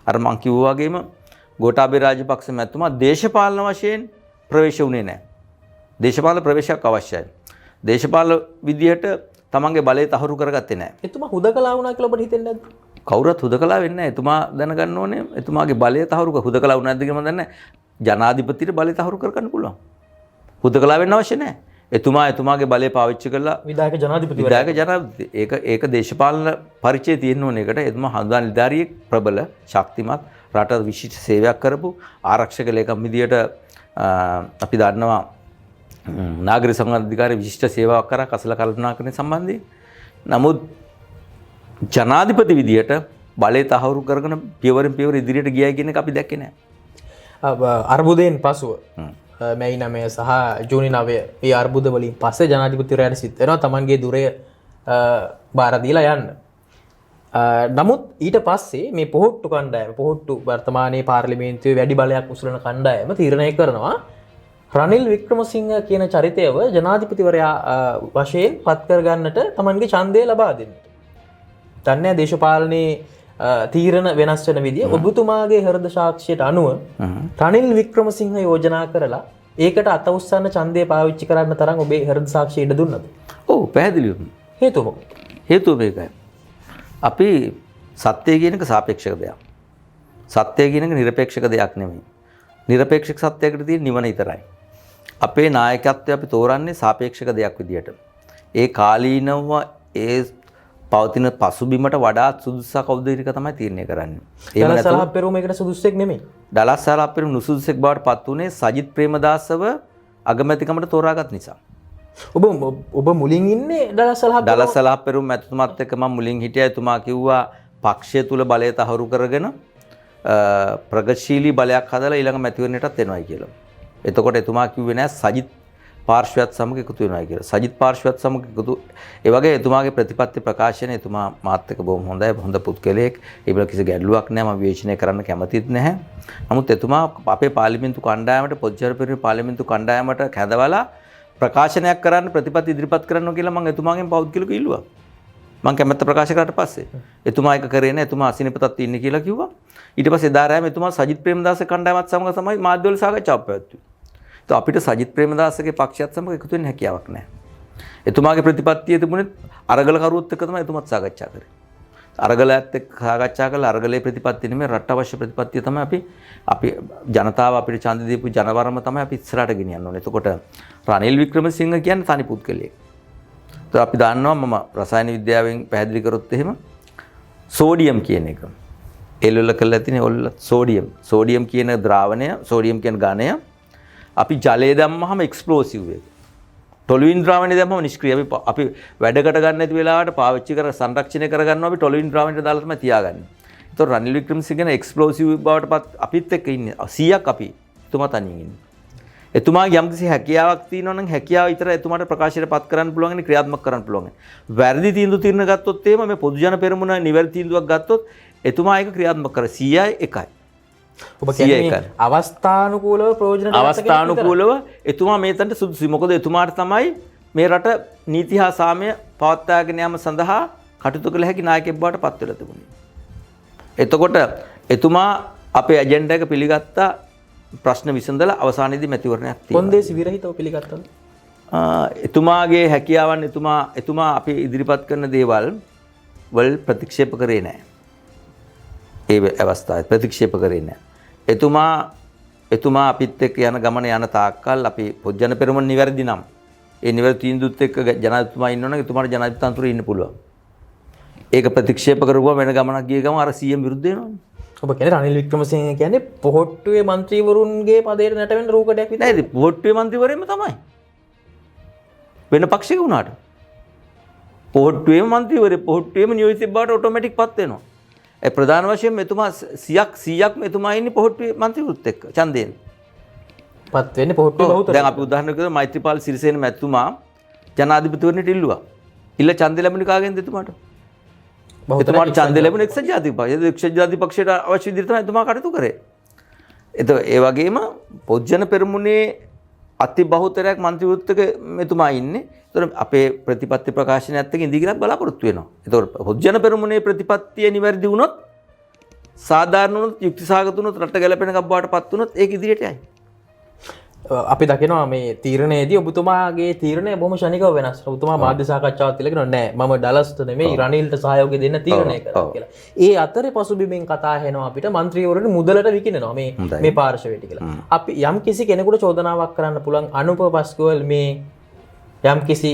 අර මං කිව්වා වගේම ගෝඨාභය රාජපක්ෂ මැතිතුමා දේශපාලන වශයෙන් ප්‍රවේශ වුණේ නැහැ. දේශපාලන ප්‍රවේශයක් අවශ්‍යයි. දේශපාලන විදියට තමන්ගේ බලය තහවුරු කරගත්තේ නැහැ. එතුමා හුදකලා වුණා කියලා ඔබට හිතෙන්නේ නැද්ද? කවුරුත් හුදකලා වෙන්නේ නැහැ. එතුමා දැනගන්න ඕනේ එතුමාගේ බලය තහවුරු හුදකලා වුණා නැද්ද කියලා මම දන්නේ නැහැ. ජනාධිපතිට බලය තහවුරු කරගන්න පුළුවන්. හුදකලා වෙන්න අවශ්‍ය නැහැ. එතුමාගේ බලය පාවිච්චි කරලා විධායක ජනාධිපති ඒක දේශපාලන පරිචය තියෙන්න ඕන එකට. එතුමා හඳුනා නිලධාරියෙක්, ප්‍රබල, ශක්තිමත්, රට විශිෂ්ට සේවයක් කරපු ආරක්ෂක ලේකම් විදියට අපි දන්නවා නාගරික සංවර්ධන අධිකාරිය විශිෂ්ට සේවාවක් කරා කසල කල්පනා කරන සම්බන්ධයෙන්. නමුත් ජනාධිපති විදියට බලය තහවුරු කරගෙන පියවරෙන් පියවර ඉදිරියට ගියයි කියන එක අපි දැක්කේ නැහැ. අර්බුදයෙන් පසුව මැයි 9 සහ ජූනි 9 මේ අර්බුද වලින් පස්සේ ජනාධිපතිවරයාට සිද්ධ වෙනවා තමන්ගේ දුරය බාර දීලා යන්න. නමුත් ඊට පස්සේ මේ පොහොට්ටු කණ්ඩායම පොහොට්ටු වර්තමානයේ පාර්ලිමේන්තුවේ වැඩි බලයක් උසුලන කණ්ඩායම තීරණය කරනවා රනිල් වික්‍රමසිංහ කියන චරිතයව ජනාධිපතිවරයා වශයෙන් පත් කරගන්නට තමන්ගේ ඡන්දය ලබා දෙන්න. දන්නේ දේශපාලනයේ තීරණ වෙනස් වෙන විදිය ඔබතුමාගේ හෘද සාක්ෂියට අනුව රනිල් වික්‍රමසිංහ යෝජනා කරලා ඒකට අත උස්සන්න ඡන්දය පාවිච්චි කරන්න තරම් ඔබේ හෘද සාක්ෂිය ඉඩ දුන්නද? ඔව් පැහැදිලිවම. හේතුව මොකක්ද? හේතුව මේකයි. අපි සත්‍යය කියන එක සාපේක්ෂක දෙයක්. සත්‍යය කියන එක නිර්පේක්ෂක දෙයක් නෙමෙයි. නිර්පේක්ෂක සත්‍යයකට තියෙන නිවන විතරයි. අපේ නායකත්වය අපි තෝරන්නේ සාපේක්ෂක දෙයක් විදියට. ඒ කාලීනව ඒ පවතින පසුබිමට වඩාත් සුදුසුසා කවුද කියන එක තමයි තීරණය කරන්නේ. එහෙම නැත්නම් සලහ පෙරුම එකට සුදුස්සෙක් නෙමෙයි. ඩලස් සලහ පෙරුම නුසුදුසෙක් බවට පත් උනේ සජිත් ප්‍රේමදාසව අගමැතිකමට තෝරාගත් නිසා. ඔබ මුලින් ඉන්නේ ඩලස් සලහ පෙරුම මැතිතුමත් එක්ක මම මුලින් හිටියා. එතුමා කිව්වා පක්ෂය තුල බලය තහවුරු කරගෙන ප්‍රගතිශීලී බලයක් හදලා ඊළඟ මැතිවරණයටත් එනවායි කියලා. එතකොට එතුමා කිව්වේ නෑ සජිත් පාර්ශ්වයත් සමග එකතු වෙනවායි කියලා. සජිත් පාර්ශ්වයත් සමග එකතු ඒ වගේ එතුමාගේ ප්‍රතිපත්ති ප්‍රකාශනය එතුමා මාත් එක්ක බොහොම හොඳයි. හොඳ පුද්ගලයෙක්. ඒ වල කිසි ගැටලුවක් නෑ. මම විවේචනය කරන්න කැමතිත් නැහැ. නමුත් එතුමා අපේ පාර්ලිමේන්තු කණ්ඩායමට පොත්ජර පෙරේ පාර්ලිමේන්තු කණ්ඩායමට කැඳවලා ප්‍රකාශනයක් කරන්න ප්‍රතිපත්ති ඉදිරිපත් කරන්න කියලා මම එතුමාගෙන් පෞද්ගලිකව ඉල්ලුවා. මම කැමැත්ත ප්‍රකාශ කරාට පස්සේ එතුමා එක කරේ නැහැ. එතුමා අසිනපතත් ඉන්නේ කියලා කිව්වා. ඊට පස්සේ එදා රාම එතුමා සජිත් ප්‍රේමදාස කණ්ඩායමත් සමග තමයි මාධ්‍යවල සාකච්ඡාවක් පැවැත්වුවේ. તો අපිට සජිත් ප්‍රේමදාසගේ පක්ෂයත් සමග එකතු වෙන්න හැකියාවක් නැහැ. එතුමාගේ ප්‍රතිපත්තිය තිබුණේ අරගල කරුවොත් එක්ක තමයි එතුමත් සාකච්ඡා කරේ. අරගලයත් එක්ක සාකච්ඡා කරලා අරගලේ ප්‍රතිපත්තිය නෙමෙයි රට අවශ්‍ය ප්‍රතිපත්තිය තමයි අපි ජනතාව අපිට ඡන්ද දීපු ජනවරම තමයි අපි ඉස්සරහට ගෙනියන්න ඕනේ. එතකොට රනිල් වික්‍රමසිංහ කියන්නේ තනි පුද්ගලයෙක්. તો අපි දන්නවා මම රසායන විද්‍යාවෙන් පැහැදිලි කරොත් එහෙම සෝඩියම් කියන එක එල්වල කරලා තියෙන ඔල්ල සෝඩියම් කියන ද්‍රාවණය සෝඩියම් කියන ඝනය අපි ජලයේ දැම්මහම එක්ස්ප්ලෝසිව් එක. ටොලුයින් ද්‍රාවණය දැම්මම නිෂ්ක්‍රීය. අපි වැඩකට ගන්න නැති වෙලාවට පාවිච්චි කර සංරක්ෂණය කරගන්නවා අපි ටොලුයින් ද්‍රාවණයට දාලා තමයි තියාගන්නේ. ඒතකොට රනිල් වික්‍රමසිංහ කියන එක්ස්ප්ලෝසිව් බවට අපිත් එක්ක ඉන්නේ 100ක් අපි එතුමා තනියෙන් ඉන්නේ. එතුමාගේ යම්කිසි හැකියාවක් තියෙනවා නම් හැකියාව විතර එතුමාට ප්‍රකාශයට පත් කරන්න පුළුවන් නේ ක්‍රියාත්මක කරන්න පුළුවන්. වැරදි තීන්දුව ගත්තොත් එහෙම මේ පොදු ජන පෙරමුණ නිවැරදි තීන්දුවක් ගත්තොත් එතුමා ඒක ක්‍රියාත්මක කර 100යි 1යි. ඔබ කියන්නේ අවස්ථානුකූලව ප්‍රයෝජන අවස්ථානුකූලව එතුමා මේ තැනට සුදුසුයි. මොකද එතුමාට තමයි මේ රට නීති හා සාමය පවත්වාගෙන යාම සඳහා කටයුතු කළ හැකි නායකයෙක් බවට පත් වෙලා තිබුණේ. එතකොට එතුමා අපේ ඇජෙන්ඩා එක පිළිගත්තා. ප්‍රශ්න විසඳලා අවසානයේදී මැතිවරණයක් තියෙනවා. කොන්දේසි විරහිතව පිළිගත්තද? එතුමාගේ හැකියාවන් එතුමා අපි ඉදිරිපත් කරන දේවල් වල ප්‍රතික්ෂේප කරේ නැහැ. ඒ අවස්ථාවේ ප්‍රතික්ෂේප කරේ නැහැ. එතුමා අපිත් එක්ක යන ගමන යන තාක්කල් අපි පොජ්ජන පෙරමුණ නිවැරදි නම් ඒ නිවැරදි තීන්දුවත් එක්ක ජනාධිපතිතුමා ඉන්නවනම් එතුමාට ජනාධිපති තනතුරේ ඉන්න පුළුවන්. ඒක ප්‍රතික්ෂේප කරුවා වෙන ගමනක් ගිය ගමන් අර CM විරුද්ධ වෙනවනේ. ඔබ කියන්නේ රනිල් වික්‍රමසිංහ කියන්නේ පොහොට්ටුවේ മന്ത്രിවරුන්ගේ පදයට නැටවෙන රූකඩයක් විතරයි. නේද? පොහොට්ටුවේ മന്ത്രിවරයෙක්ම තමයි. වෙන පක්ෂයක වුණාට. පොහොට්ටුවේම മന്ത്രിවරයෙක් පොහොට්ටුවේම නියෝජිත බවට ඔටෝමැටික් පත් වෙනවා. ඒ ප්‍රධාන වශයෙන් මෙතුමා 100ක් මෙතුමා ඉන්නේ පොහොට්ටුවේ മന്ത്രിවරුත් එක්ක ඡන්දයෙන්. පත් වෙන්නේ පොහොට්ටුවේ බහුතරය. දැන් අපි උදාහරණයක් ගමු මෛත්‍රීපාල සිරිසේන මැතිතුමා ජනාධිපතිවරණයට ඉල්ලුවා. ඡන්දය ලැබුණේ කාගෙන්ද එතුමාට? එතුමාට ඡන්දය ලැබුණේ එක්සත් ජාතික පක්ෂය. එක්සත් ජාතික පක්ෂයට අවශ්‍ය විදිහට තමයි එතුමා කටයුතු කරේ. ඒ වගේම පොජ්ජන පෙරමුණේ අති බහුතරයක් മന്ത്രിවෘත්තක මෙතුමා ඉන්නේ. ඒතකොට අපේ ප්‍රතිපත්ති ප්‍රකාශනයත් එක්ක ඉඳිගිරක් බලාපොරොත්තු වෙනවා. ඒතකොට පොජ්ජන පෙරමුණේ ප්‍රතිපත්තිය නිවැරදි වුණොත් සාධාරණ වුණොත් යුක්තිසහගත වුණොත් රට ගැලපෙන එකක් බවට පත් වුණොත් ඒක ඉදිරියට යයි. අපි දකිනවා මේ තීරණයේදී ඔබතුමාගේ තීරණය බොහොම ශනිකව වෙනස්. ඔබතුමා මාධ්‍ය සාකච්ඡාවක් තියලා කියනවා නෑ මම ඩලස්ට නෙමෙයි රනිල්ට සහයෝගය දෙන්න තීරණය කරා කියලා. ඒ අතරේ පසුබිමින් කතා හෙනවා අපිට മന്ത്രിවරුන් මුදලට විකිනනවා මේ පාර්ශවයට කියලා. අපි යම් කිසි කෙනෙකුට චෝදනාවක් කරන්න පුළුවන් අනුප පස්කෝල් මේ යම් කිසි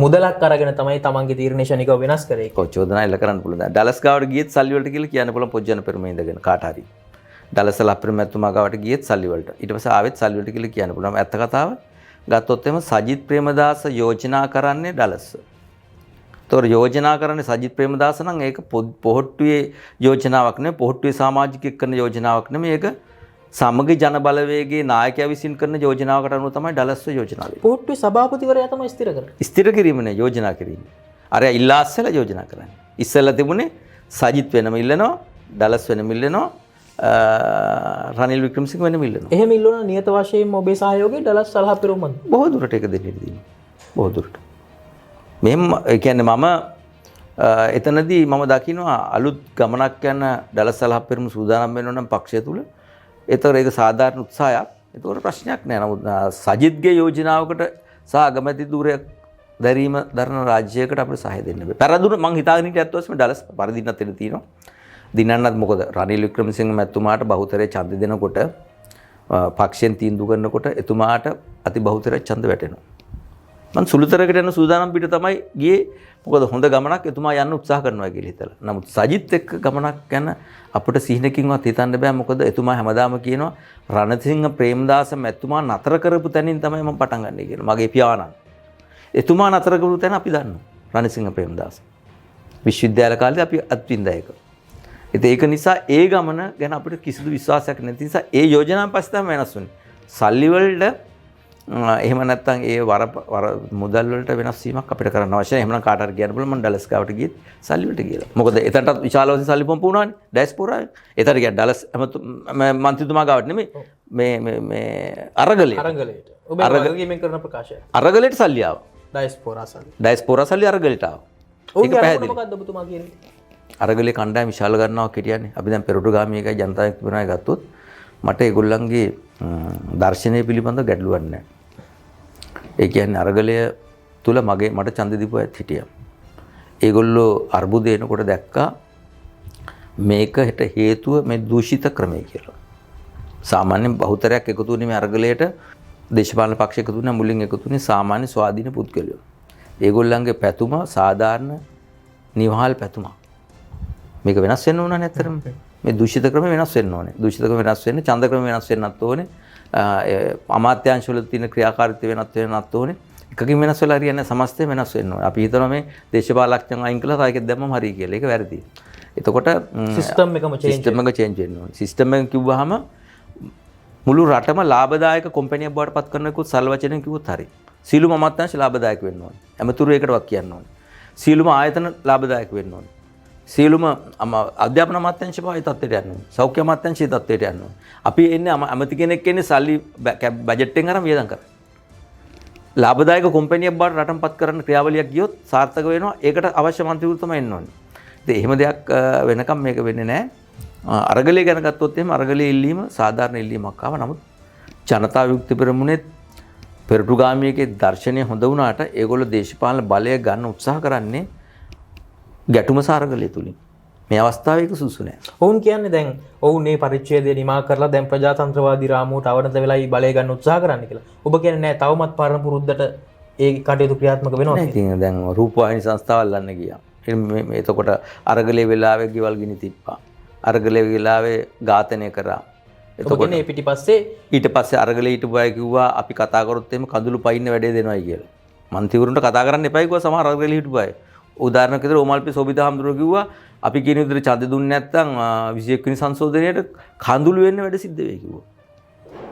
මුදලක් අරගෙන තමයි තමන්ගේ තීරණය ශනිකව වෙනස් කරේ. චෝදනා එල්ල කරන්න පුළුවන්. ඩලස් ගාවට ගියෙත් සල්ලි වලට කියලා කියන්න පුළුවන් පොජ්ජන පෙරමුණේ ඉඳගෙන කාට හරි. ඩලස් ලප්‍රමැතිතුමා ගාවට ගියෙත් සල්ලි වලට. ඊට පස්සේ ආවෙත් සල්ලි වලට කියලා කියන්න පුළුවන්. ඇත්ත කතාව ගත්තොත් එම සජිත් ප්‍රේමදාස යෝජනා කරන්නේ ඩලස්. තොර යෝජනා කරන්නේ සජිත් ප්‍රේමදාස නම් ඒක පොහොට්ටුවේ යෝජනාවක් නෙමෙයි, පොහොට්ටුවේ සමාජිකයෙක් කරන යෝජනාවක් නෙමෙයි. ඒක සමගි ජන බලවේගයේ නායකයා විසින් කරන යෝජනාවකට අනුව තමයි ඩලස් යෝජනාව. පොහොට්ටුවේ සභාපතිවරයා තමයි ස්ථිර කරන්නේ. ස්ථිර කිරීම නේ යෝජනා කිරීම. අර ඉල්ලාස්සලා යෝජනා කරන්නේ. ඉස්සෙල්ලා තිබුණේ සජිත් වෙනම ඉල්ලනවා, ඩලස් වෙනම ඉල්ලනවා, රනිල් වික්‍රමසිංහ වෙනම ඉල්ලනවා. එහෙම ඉල්ලන නියත වශයෙන්ම ඔබේ සහයෝගය ඩලස් සලහා පෙරමුණ බොහෝ දුරට ඒක දෙන්න ඉඩ බොහෝ දුරට. මෙහෙම ඒ කියන්නේ මම එතනදී මම දකිනවා අලුත් ගමනක් යන ඩලස් සලහා පෙරමුණ සූදානම් වෙනවා නම් පක්ෂය තුල. ඒතර ඒක සාධාරණ උත්සාහයක්. ඒතකොට ප්‍රශ්නයක් නෑ. නමුත් සජිත්ගේ යෝජනාවකට සහ අගමැති ධූරයක් දැරීම දරන රාජ්‍යයකට අපිට සහාය දෙන්න බෑ. පෙරදුන මං හිතාගෙන හිටියත් වස්ම ඩලස් පරිදින්නත් වෙන තියෙනවා. දිනන්නත් මොකද රනිල් වික්‍රමසිංහ මැතිතුමාට බහුතරය ඡන්ද දෙනකොට පක්ෂයෙන් තීන්දුව කරනකොට එතුමාට අති බහුතරය ඡන්ද වැටෙනවා. මං සුළුතරකට යන සූදානම් පිට තමයි ගියේ. මොකද හොඳ ගමනක් එතුමා යන්න උත්සාහ කරනවා කියලා හිතලා. නමුත් සජිත් එක්ක ගමනක් යන අපිට සිහිනකින්වත් හිතන්න බෑ. මොකද එතුමා හැමදාම කියනවා රණසිංහ ප්‍රේමදාස මැතිතුමා නතර කරපු තැනින් තමයි මම පටන් ගන්නෙ කියලා. මගේ පියාණන්. එතුමා නතර කරපු තැන අපි දන්නවා. රණසිංහ ප්‍රේමදාස. විශ්වවිද්‍යාල කාලේ අපි අත්විඳා ඒක. ඒක නිසා ඒ ගමන ගැන අපිට කිසිදු විශ්වාසයක් නැති නිසා ඒ යෝජනාවන් පස්සේ තමයි වෙනස් වුනේ. සල්ලි වලට එහෙම නැත්නම් ඒ වර මුදල් වලට වෙනස් වීමක් අපිට කරන්න අවශ්‍ය නැහැ. එහෙමනම් කාට හරි කියන්න බලන්න මම ඩලස් ගාවට ගියෙත් සල්ලි වලට කියලා. මොකද එතනටත් විශාල වශයෙන් සල්ලි පොම්ප වුණානේ. ඩයස්පෝරාවේ. එතනට ගියා ඩලස් මන්ත්‍රීතුමා ගාවට නෙමෙයි මේ අරගලයට. ඔබ අරගලයෙන් කරන ප්‍රකාශය. අරගලයට සල්ලි ආවා. ඩයස්පෝරා සල්ලි. ඩයස්පෝරා සල්ලි අරගලයට ආවා. ඒක පැහැදිලි. මොකක්ද ඔබතුමා කියන්නේ? අරගලේ කණ්ඩායම විශාල ගණනාවක් හිටියන්නේ. අපි දැන් පෙරටුගාමී එකයි ජනතා විමුක්ති ගත්තොත් මට ඒගොල්ලන්ගේ දර්ශනය පිළිබඳව ගැටලුවක් නැහැ. ඒ කියන්නේ අරගලය තුල මට ඡන්ද දීපු අයත් හිටියා. ඒගොල්ලෝ අර්බුදේ එනකොට දැක්කා මේකට හේතුව මේ දූෂිත ක්‍රමය කියලා. සාමාන්‍යයෙන් බහුතරයක් එකතු වුණේ මේ අරගලයට දේශපාලන පක්ෂ එකතු වුණා මුලින් එකතු වුණේ සාමාන්‍ය ස්වාධීන පුද්ගලයෝ. ඒගොල්ලන්ගේ පැතුම සාධාරණ නිවහල් පැතුමක්. මේක වෙනස් වෙන්න ඕන නැත්තරම මේ දූෂිත ක්‍රම වෙනස් වෙන්න ඕනේ. දූෂිත ක්‍රම වෙනස් වෙන්න, ඡන්ද ක්‍රම වෙනස් වෙන්නත් ඕනේ. අමාත්‍යාංශ වල තියෙන ක්‍රියාකාරීත්වය වෙනත් ඕනේ. එකකින් වෙනස් වෙලා හරියන්නේ සමස්තය වෙනස් වෙන්න ඕනේ. අපි හිතනවා මේ දේශපාලඥයන් අයින් කළා තායකෙත් දැම්මම හරිය කියලා. ඒක වැරදි. එතකොට සිස්ටම් එකම චේන්ජ් වෙන්න ඕනේ. සිස්ටම් එක කිව්වහම මුළු රටම ලාභදායක කොම්පැනියක් බවට පත් කරනකොට සරල වචනෙන් කිව්වොත් හරි. සීලුම අමාත්‍යාංශ ලාභදායක වෙන්න ඕනේ. ඇමතුරු ඒකටවත් කියන්න ඕනේ. සීලුම ආයතන ලාභදායක වෙන්න ඕනේ. සියලුම අධ්‍යාපන අමාත්‍යාංශ පවා ඒ තත්ත්වයට යන්න ඕනේ. සෞඛ්‍ය අමාත්‍යාංශ ඒ තත්ත්වයට යන්න ඕනේ. අපි එන්නේ ඇමති කෙනෙක් එන්නේ සල්ලි බජට් එකෙන් අරන් වියදම් කරා. ලාභදායක කොම්පැනියක් බවට රටම්පත් කරන්න ක්‍රියාවලියක් ගියොත් සාර්ථක වෙනවා. ඒකට අවශ්‍ය මන්ත්‍රීවරු තමයි එන්න ඕනේ. ඉතින් එහෙම දෙයක් වෙනකම් මේක වෙන්නේ නැහැ. අරගලය ගැන ගත්තොත් එහෙම අරගලයේ ඉල්ලීම සාධාරණ ඉල්ලීමක් ආවා. නමුත් ජනතා විමුක්ති පෙරමුණේ පෙරටුගාමියගේ දර්ශනය හොඳ වුණාට ඒගොල්ලෝ දේශපාලන බලය ගන්න උත්සාහ කරන්නේ ගැටුම සාරගලය තුලින්. මේ අවස්ථාවේ ඒක සුසු නෑ. ඔවුන් කියන්නේ දැන් ඔවුන් මේ පරිච්ඡේදය නිමා කරලා දැන් ප්‍රජාතන්ත්‍රවාදී රාමුවට අවනත වෙලා බලය ගන්න උත්සාහ කරන්න කියලා. ඔබ කියන්නේ නෑ තවමත් පරණ පුරුද්දට ඒ කටයුතු ක්‍රියාත්මක වෙනවා. ඉතින් දැන් රූපවාහිනී සංස්ථාවල් ලන්න ගියා. එතකොට අරගලේ වෙලාවේ ගෙවල් ගිනි තිබ්බා. අරගලේ වෙලාවේ ඝාතනය කරා. එතකොට මේ පිටිපස්සේ ඊට පස්සේ අරගලේ හිටපු අය කිව්වා අපි කතා කරොත් එහෙම කඳුළු පයින්න වැඩේ දෙනවයි කියලා. මන්ත්‍රීවරුන්ට කතා කරන්න එපයි කිව්වා සමහර අරගලේ හිටපු අය. උදාහරණයක් විදිහට ඕමල්පි සෝබිත හඳුරෝ කිව්වා අපි කියන විදිහට ඡන්ද දුන්නේ නැත්නම් 21 වෙනි සංශෝධනයේට කඳුළු වෙන්න වැඩ සිද්ධ වෙයි කිව්වා.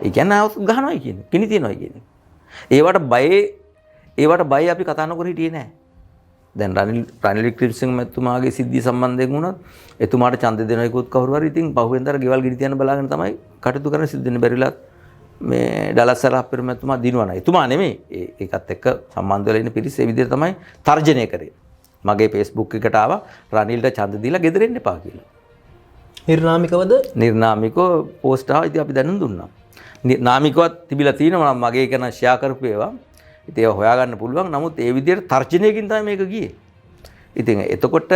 ඒ කියන්නේ ආවොත් ගහනවායි කියන්නේ. කිනි තියනවායි කියන්නේ. ඒවට බය අපි කතා නොකර හිටියේ නෑ. දැන් රනිල් වික්‍රමසිංහ මැතිතුමාගේ සිද්ධිය සම්බන්ධයෙන් වුණත් එතුමාට ඡන්ද දෙනවා කිව්වොත් කවුරු හරි ඉතින් පහුවෙන්දර ගෙවල් ගිනි තියන්න බලාගෙන තමයි කටයුතු කරන්න සිද්ධ වෙන්නේ. බැරිලත් මේ ඩලස් සලහා පෙරමුණ මැතිතුමා දිනුවා නෑ. එතුමා නෙමෙයි. ඒකත් එක්ක සම්බන්ධ වෙලා ඉන්න පිරිස ඒ විදිහට තමයි තර්ජනය කරේ. මගේ Facebook එකට ආවා රනිල්ට ඡන්ද දීලා ගෙදර එන්න එපා කියලා. නිර්නාමිකවද? නිර්නාමිකව පෝස්ට් ආවා. ඉතින් අපි දැනුම් දුන්නා. නාමිකවත් තිබිලා තියෙනවා නම් මගේ එක නම් ෂෙයා කරපු ඒවා. ඉතින් ඒවා හොයාගන්න පුළුවන්. නමුත් ඒ විදිහට තර්ජනයකින් තමයි මේක ගියේ. ඉතින් එතකොට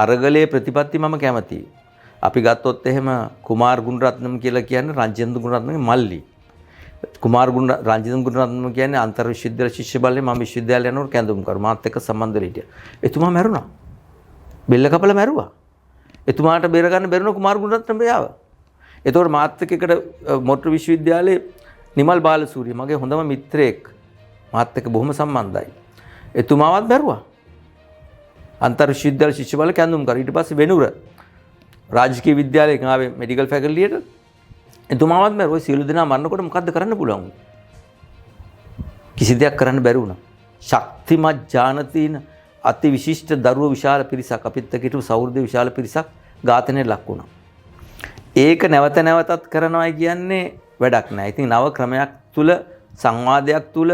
අරගලයේ ප්‍රතිපත්ති මම කැමතියි. අපි ගත්තොත් එහෙම කුමාර් ගුණරත්නම් කියලා කියන්නේ රංජිත ගුණරත්නගේ මල්ලි. රංජිත ගුණරත්නම් කියන්නේ අන්තර් විශ්වවිද්‍යාල ශිෂ්‍ය බලයේ මම විශ්වවිද්‍යාලය යනකොට කැඳවුම්කරු මාත් එක්ක සම්බන්ධ වෙලා හිටියා. එතුමා මැරුණා. බෙල්ල කපලා මැරුවා. එතුමාට බේර ගන්න බැරුණ කුමාර් ගුණරත්නම් බයාව. එතකොට මාත් එක්ක එකට මොට්ටු විශ්වවිද්‍යාලයේ නිමල් බාලසූරිය මගේ හොඳම මිත්‍රයෙක්. මාත් එක්ක බොහොම සම්බන්ධයි. එතුමාවත් මැරුවා. අන්තර් විශ්වවිද්‍යාල ශිෂ්‍ය බල කැඳවුම්කරු. ඊට පස්සේ වෙනුර රාජකීය විද්‍යාලයක ආවේ මෙඩිකල් ෆැකල්ටියට. එතුමාවත් මම ඔය සියලු දෙනා මරනකොට මොකද්ද කරන්න පුළුවන්? කිසි දෙයක් කරන්න බැරි වුණා. ශක්තිමත් ඥානතීන අති විශිෂ්ට දරුවෝ විශාල පිරිසක් අපිත් එක්ක හිටපු සෞහෘද විශාල පිරිසක් ඝාතනයට ලක් වුණා. ඒක නැවත නැවතත් කරනවා කියන්නේ වැඩක් නෑ. ඉතින් නව ක්‍රමයක් තුල සංවාදයක් තුල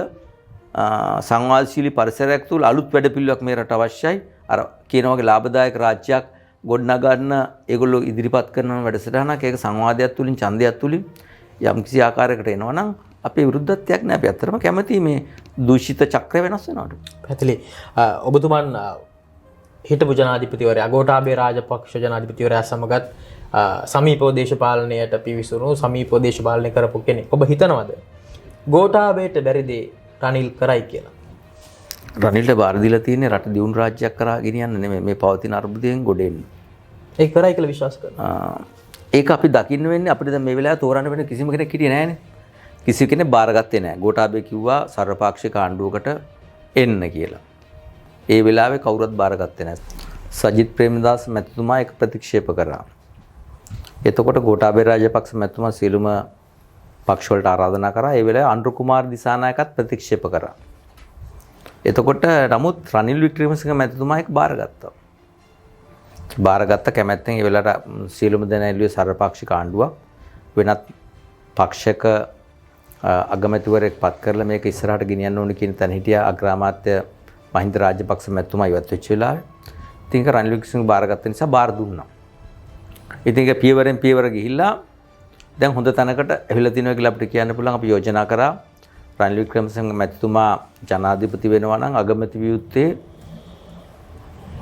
සංවාදශීලී පරිසරයක් තුල අලුත් වැඩපිළිවෙලක් මේ රට අවශ්‍යයි. අර කියන වගේ ලාභදායක රාජ්‍යයක් ගොඩනගන්න ඒගොල්ලෝ ඉදිරිපත් කරන වැඩසටහනක් ඒක සංවාදයක් තුලින් ඡන්දයක් තුලින් යම්කිසි ආකාරයකට එනවා නම් අපේ විරුද්ධත්වයක් නෑ. අපි අත්‍තරම කැමති මේ දූෂිත චක්‍රය වෙනස් වෙනවට. පැහැදිලි. ඔබතුමන් හිටපු ජනාධිපතිවරයා ගෝඨාභය රාජපක්ෂ ජනාධිපතිවරයා සමගත් සමීපව දේශපාලනයට පිවිසුණු සමීපව දේශපාලනය කරපු කෙනෙක්. ඔබ හිතනවද ගෝඨාභයට බැරි දේ රනිල් කරයි කියලා? රනිල්ට බාර දීලා තියෙන්නේ රට දියුණු රාජ්‍යයක් කරා ගෙනියන්න නෙමෙයි මේ පවතින අර්බුදයෙන් ගොඩ එන්න. ඒක කරයි කියලා විශ්වාස කරනවා. ඒක අපි දකින්න වෙන්නේ අපිට දැන් මේ වෙලාවේ තෝරන්න වෙන කිසිම කෙනෙක් හිටියේ නැහැනේ. කිසි කෙනෙක් බාරගත්තේ නැහැ. ගෝඨාභය කිව්වා සර්වපාක්ෂික ආණ්ඩුවකට එන්න කියලා. ඒ වෙලාවේ කවුරුත් බාරගත්තේ නැහැ. සජිත් ප්‍රේමදාස මැතිතුමා ඒක ප්‍රතික්ෂේප කරා. එතකොට ගෝඨාභය රාජපක්ෂ මැතිතුමා සියලුම පක්ෂ වලට ආරාධනා කරා. ඒ වෙලාවේ අනුර කුමාර දිසානායකත් ප්‍රතික්ෂේප කරා. එතකොට නමුත් රනිල් වික්‍රමසිංහ මැතිතුමා ඒක බාරගත්තා. බාරගත්ත කැමැත්තෙන් ඒ වෙලාවට සියලුම දෙනා එළුවේ සර්වපාක්ෂික ආණ්ඩුවක් වෙනත් පක්ෂයක අගමැතිවරයෙක් පත් කරලා මේක ඉස්සරහට ගෙනියන්න ඕනේ කියන තැන හිටියා අග්‍රාමාත්‍ය මහින්ද රාජපක්ෂ මැතිතුමා ඉවත් වෙච්ච වෙලාවේ. ඉතින් ඒක රනිල් වික්‍රමසිංහ බාරගත්ත නිසා බාර දුන්නා. ඉතින් ඒක පියවරෙන් පියවර ගිහිල්ලා දැන් හොඳ තැනකට ඇවිල්ලා තිනවා කියලා අපිට කියන්න පුළුවන්. අපි යෝජනා කරා රනිල් වික්‍රමසිංහ මැතිතුමා ජනාධිපති වෙනවා නම් අගමැති වියුත්තේ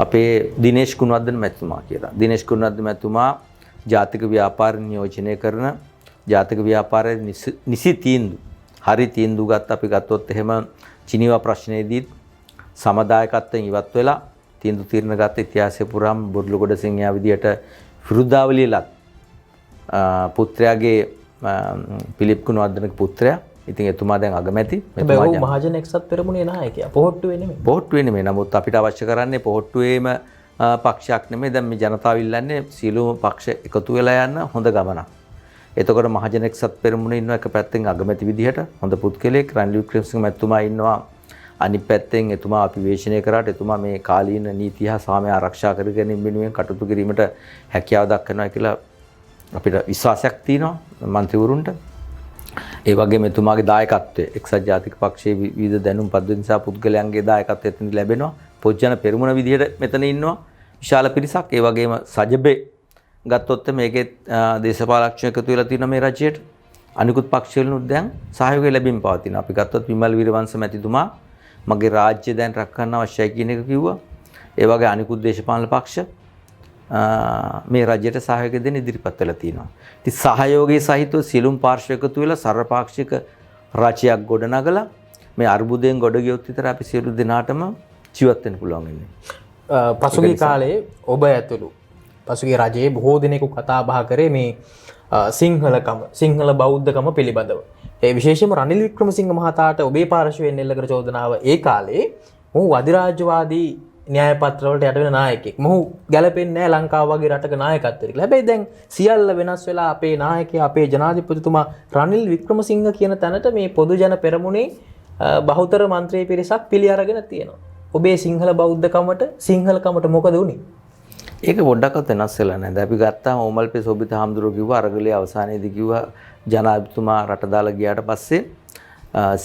අපේ දිනේෂ් ගුණවර්ධන මැතිතුමා කියලා. දිනේෂ් ගුණවර්ධන මැතිතුමා ජාතික ව්‍යාපාර නියෝජනය කරන ජාතික ව්‍යාපාරයේ නිසි තීන්දුව හරි තීන්දුව ගත්ත අපි ගත්තොත් එහෙම ජිනීවා ප්‍රශ්නයේදී සමදායකත්වයෙන් ඉවත් වෙලා තීන්දුව తీරන ගත්ත ඉතිහාසය පුරාම බොඩ්ලුගොඩ සිංහයා විදියට විරුද්ධාවලියලත් පුත්‍රයාගේ පිලිප් ගුණවර්ධනගේ පුත්‍රයා. ඉතින් එතුමා දැන් අගමැති. හැබැයි ඔහු මහජන එක්සත් පෙරමුණේ නායකයා. පොහොට්ටුවේ නෙමෙයි. පොහොට්ටුවේ නෙමෙයි. නමුත් අපිට අවශ්‍ය කරන්නේ පොහොට්ටුවේම පක්ෂයක් නෙමෙයි. දැන් මේ ජනතාව ඉල්ලන්නේ සියලුම පක්ෂ එකතු වෙලා යන හොඳ ගමනක්. එතකොට මහජන එක්සත් පෙරමුණේ ඉන්නවා එක පැත්තෙන් අගමැති විදිහට හොඳ පුද්ගලයෙක් රනිල් වික්‍රමසිංහ මැතිතුමා ඉන්නවා. අනිත් පැත්තෙන් එතුමා අපි විවේචනය කරාට එතුමා මේ කාලීන නීති හා සාමය ආරක්ෂා කර ගැනීම වෙනුවෙන් කටයුතු කිරීමට හැකියාව දක්වනවා කියලා අපිට විශ්වාසයක් තියෙනවා മന്ത്രിවරුන්ට. ඒ වගේම එතුමාගේ දායකත්වය එක්සත් ජාතික පක්ෂයේ විවිධ දැනුම් පද්ධති නිසා පුද්ගලයන්ගේ දායකත්වය එතන ලැබෙනවා. පොජ්ජන පෙරමුණ විදිහට මෙතන ඉන්නවා විශාල පිරිසක්. ඒ වගේම සජබේ ගත්තොත් මේකේ දේශපාලනඥයෝ එකතු වෙලා තියෙනවා මේ රජයට. අනිකුත් පක්ෂවලිනුත් දැන් සහයෝගය ලැබීම පවතිනවා. අපි ගත්තොත් විමල් වීරවංශ මැතිතුමා මගේ රාජ්‍ය දැන් රැකගන්න අවශ්‍යයි කියන එක කිව්වා. ඒ වගේ අනිකුත් දේශපාලන පක්ෂ මේ රජයට සහයෝගය දෙන්න ඉදිරිපත් වෙලා තියෙනවා. ඉතින් සහයෝගයේ සහිතව සියලුම පාර්ශ්ව එකතු වෙලා සර්වපාක්ෂික රාජ්‍යයක් ගොඩනගලා මේ අර්බුදයෙන් ගොඩ ගියොත් විතර අපි සියලු දෙනාටම ජීවත් වෙන්න පුළුවන් වෙන්නේ. පසුගිය කාලේ ඔබ ඇතුළු පසුගිය රජයේ බොහෝ දෙනෙකු කතා බහ කරේ මේ සිංහලකම සිංහල බෞද්ධකම පිළිබඳව. ඒ විශේෂයෙන්ම රනිල් වික්‍රමසිංහ මහතාට ඔබේ පාර්ශවයෙන් එල්ල කර චෝදනාව ඒ කාලේ මොහු අධිරාජ්‍යවාදී න්‍යාය පත්‍රවලට යට වෙන නායකයෙක්. මොහු ගැලපෙන්නේ නැහැ ලංකාව වගේ රටක නායකත්වයට කියලා. හැබැයි දැන් සියල්ල වෙනස් වෙලා අපේ නායකයා අපේ ජනාධිපතිතුමා රනිල් වික්‍රමසිංහ කියන තැනට මේ පොදු ජන පෙරමුණේ බහුතර මන්ත්‍රී පිරිසක් පිළි අරගෙන තියෙනවා. ඔබේ සිංහල බෞද්ධකමට සිංහලකමට මොකද වුනේ? ඒක පොඩ්ඩක්වත් වෙනස් වෙලා නැහැ. දැන් අපි ගත්තාම ඕමල්පේ සෝබිත හාමුදුරුවෝ කිව්වා අරගලේ අවසානයේදී කිව්වා ජනාධිපතිතුමා රට දාලා ගියාට පස්සේ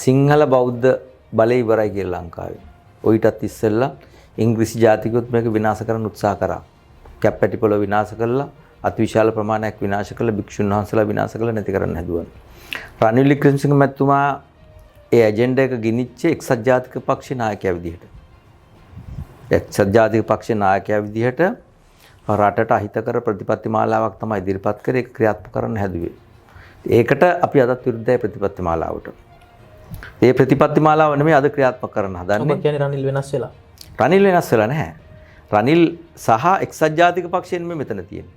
සිංහල බෞද්ධ බලය ඉවරයි කියලා ලංකාවේ. ඔයිටත් ඉස්සෙල්ලා ඉංග්‍රීසි ජාතිකයොත් මේක විනාශ කරන්න උත්සාහ කරා. කැප්පැටිපොළ විනාශ කළා, අතිවිශාල ප්‍රමාණයක් විනාශ කළා, භික්ෂුන් වහන්සේලා විනාශ කළා නැති කරන්න හැදුවා. රනිල් වික්‍රමසිංහ මැතිතුමා ඒ ඇජෙන්ඩා එක ගෙනිච්චේ එක්සත් ජාතික පක්ෂේ නායකයා විදිහට. එක්සත් ජාතික පක්ෂේ නායකයා විදිහට රටට අහිතකර ප්‍රතිපත්ති මාලාවක් තමයි ඉදිරිපත් කරේ ඒක ක්‍රියාත්මක කරන්න හැදුවේ. ඒකට අපි අදත් විරුද්ධයි ප්‍රතිපත්ති මාලාවට. ඒ ප්‍රතිපත්ති මාලාව නෙමෙයි අද ක්‍රියාත්මක කරන්න හදන්නේ. ඔබ කියන්නේ රනිල් වෙනස් වෙලා. රනිල් වෙනස් වෙලා නැහැ. රනිල් සහ එක්සත් ජාතික පක්ෂයෙන් මෙතන තියෙන්නේ.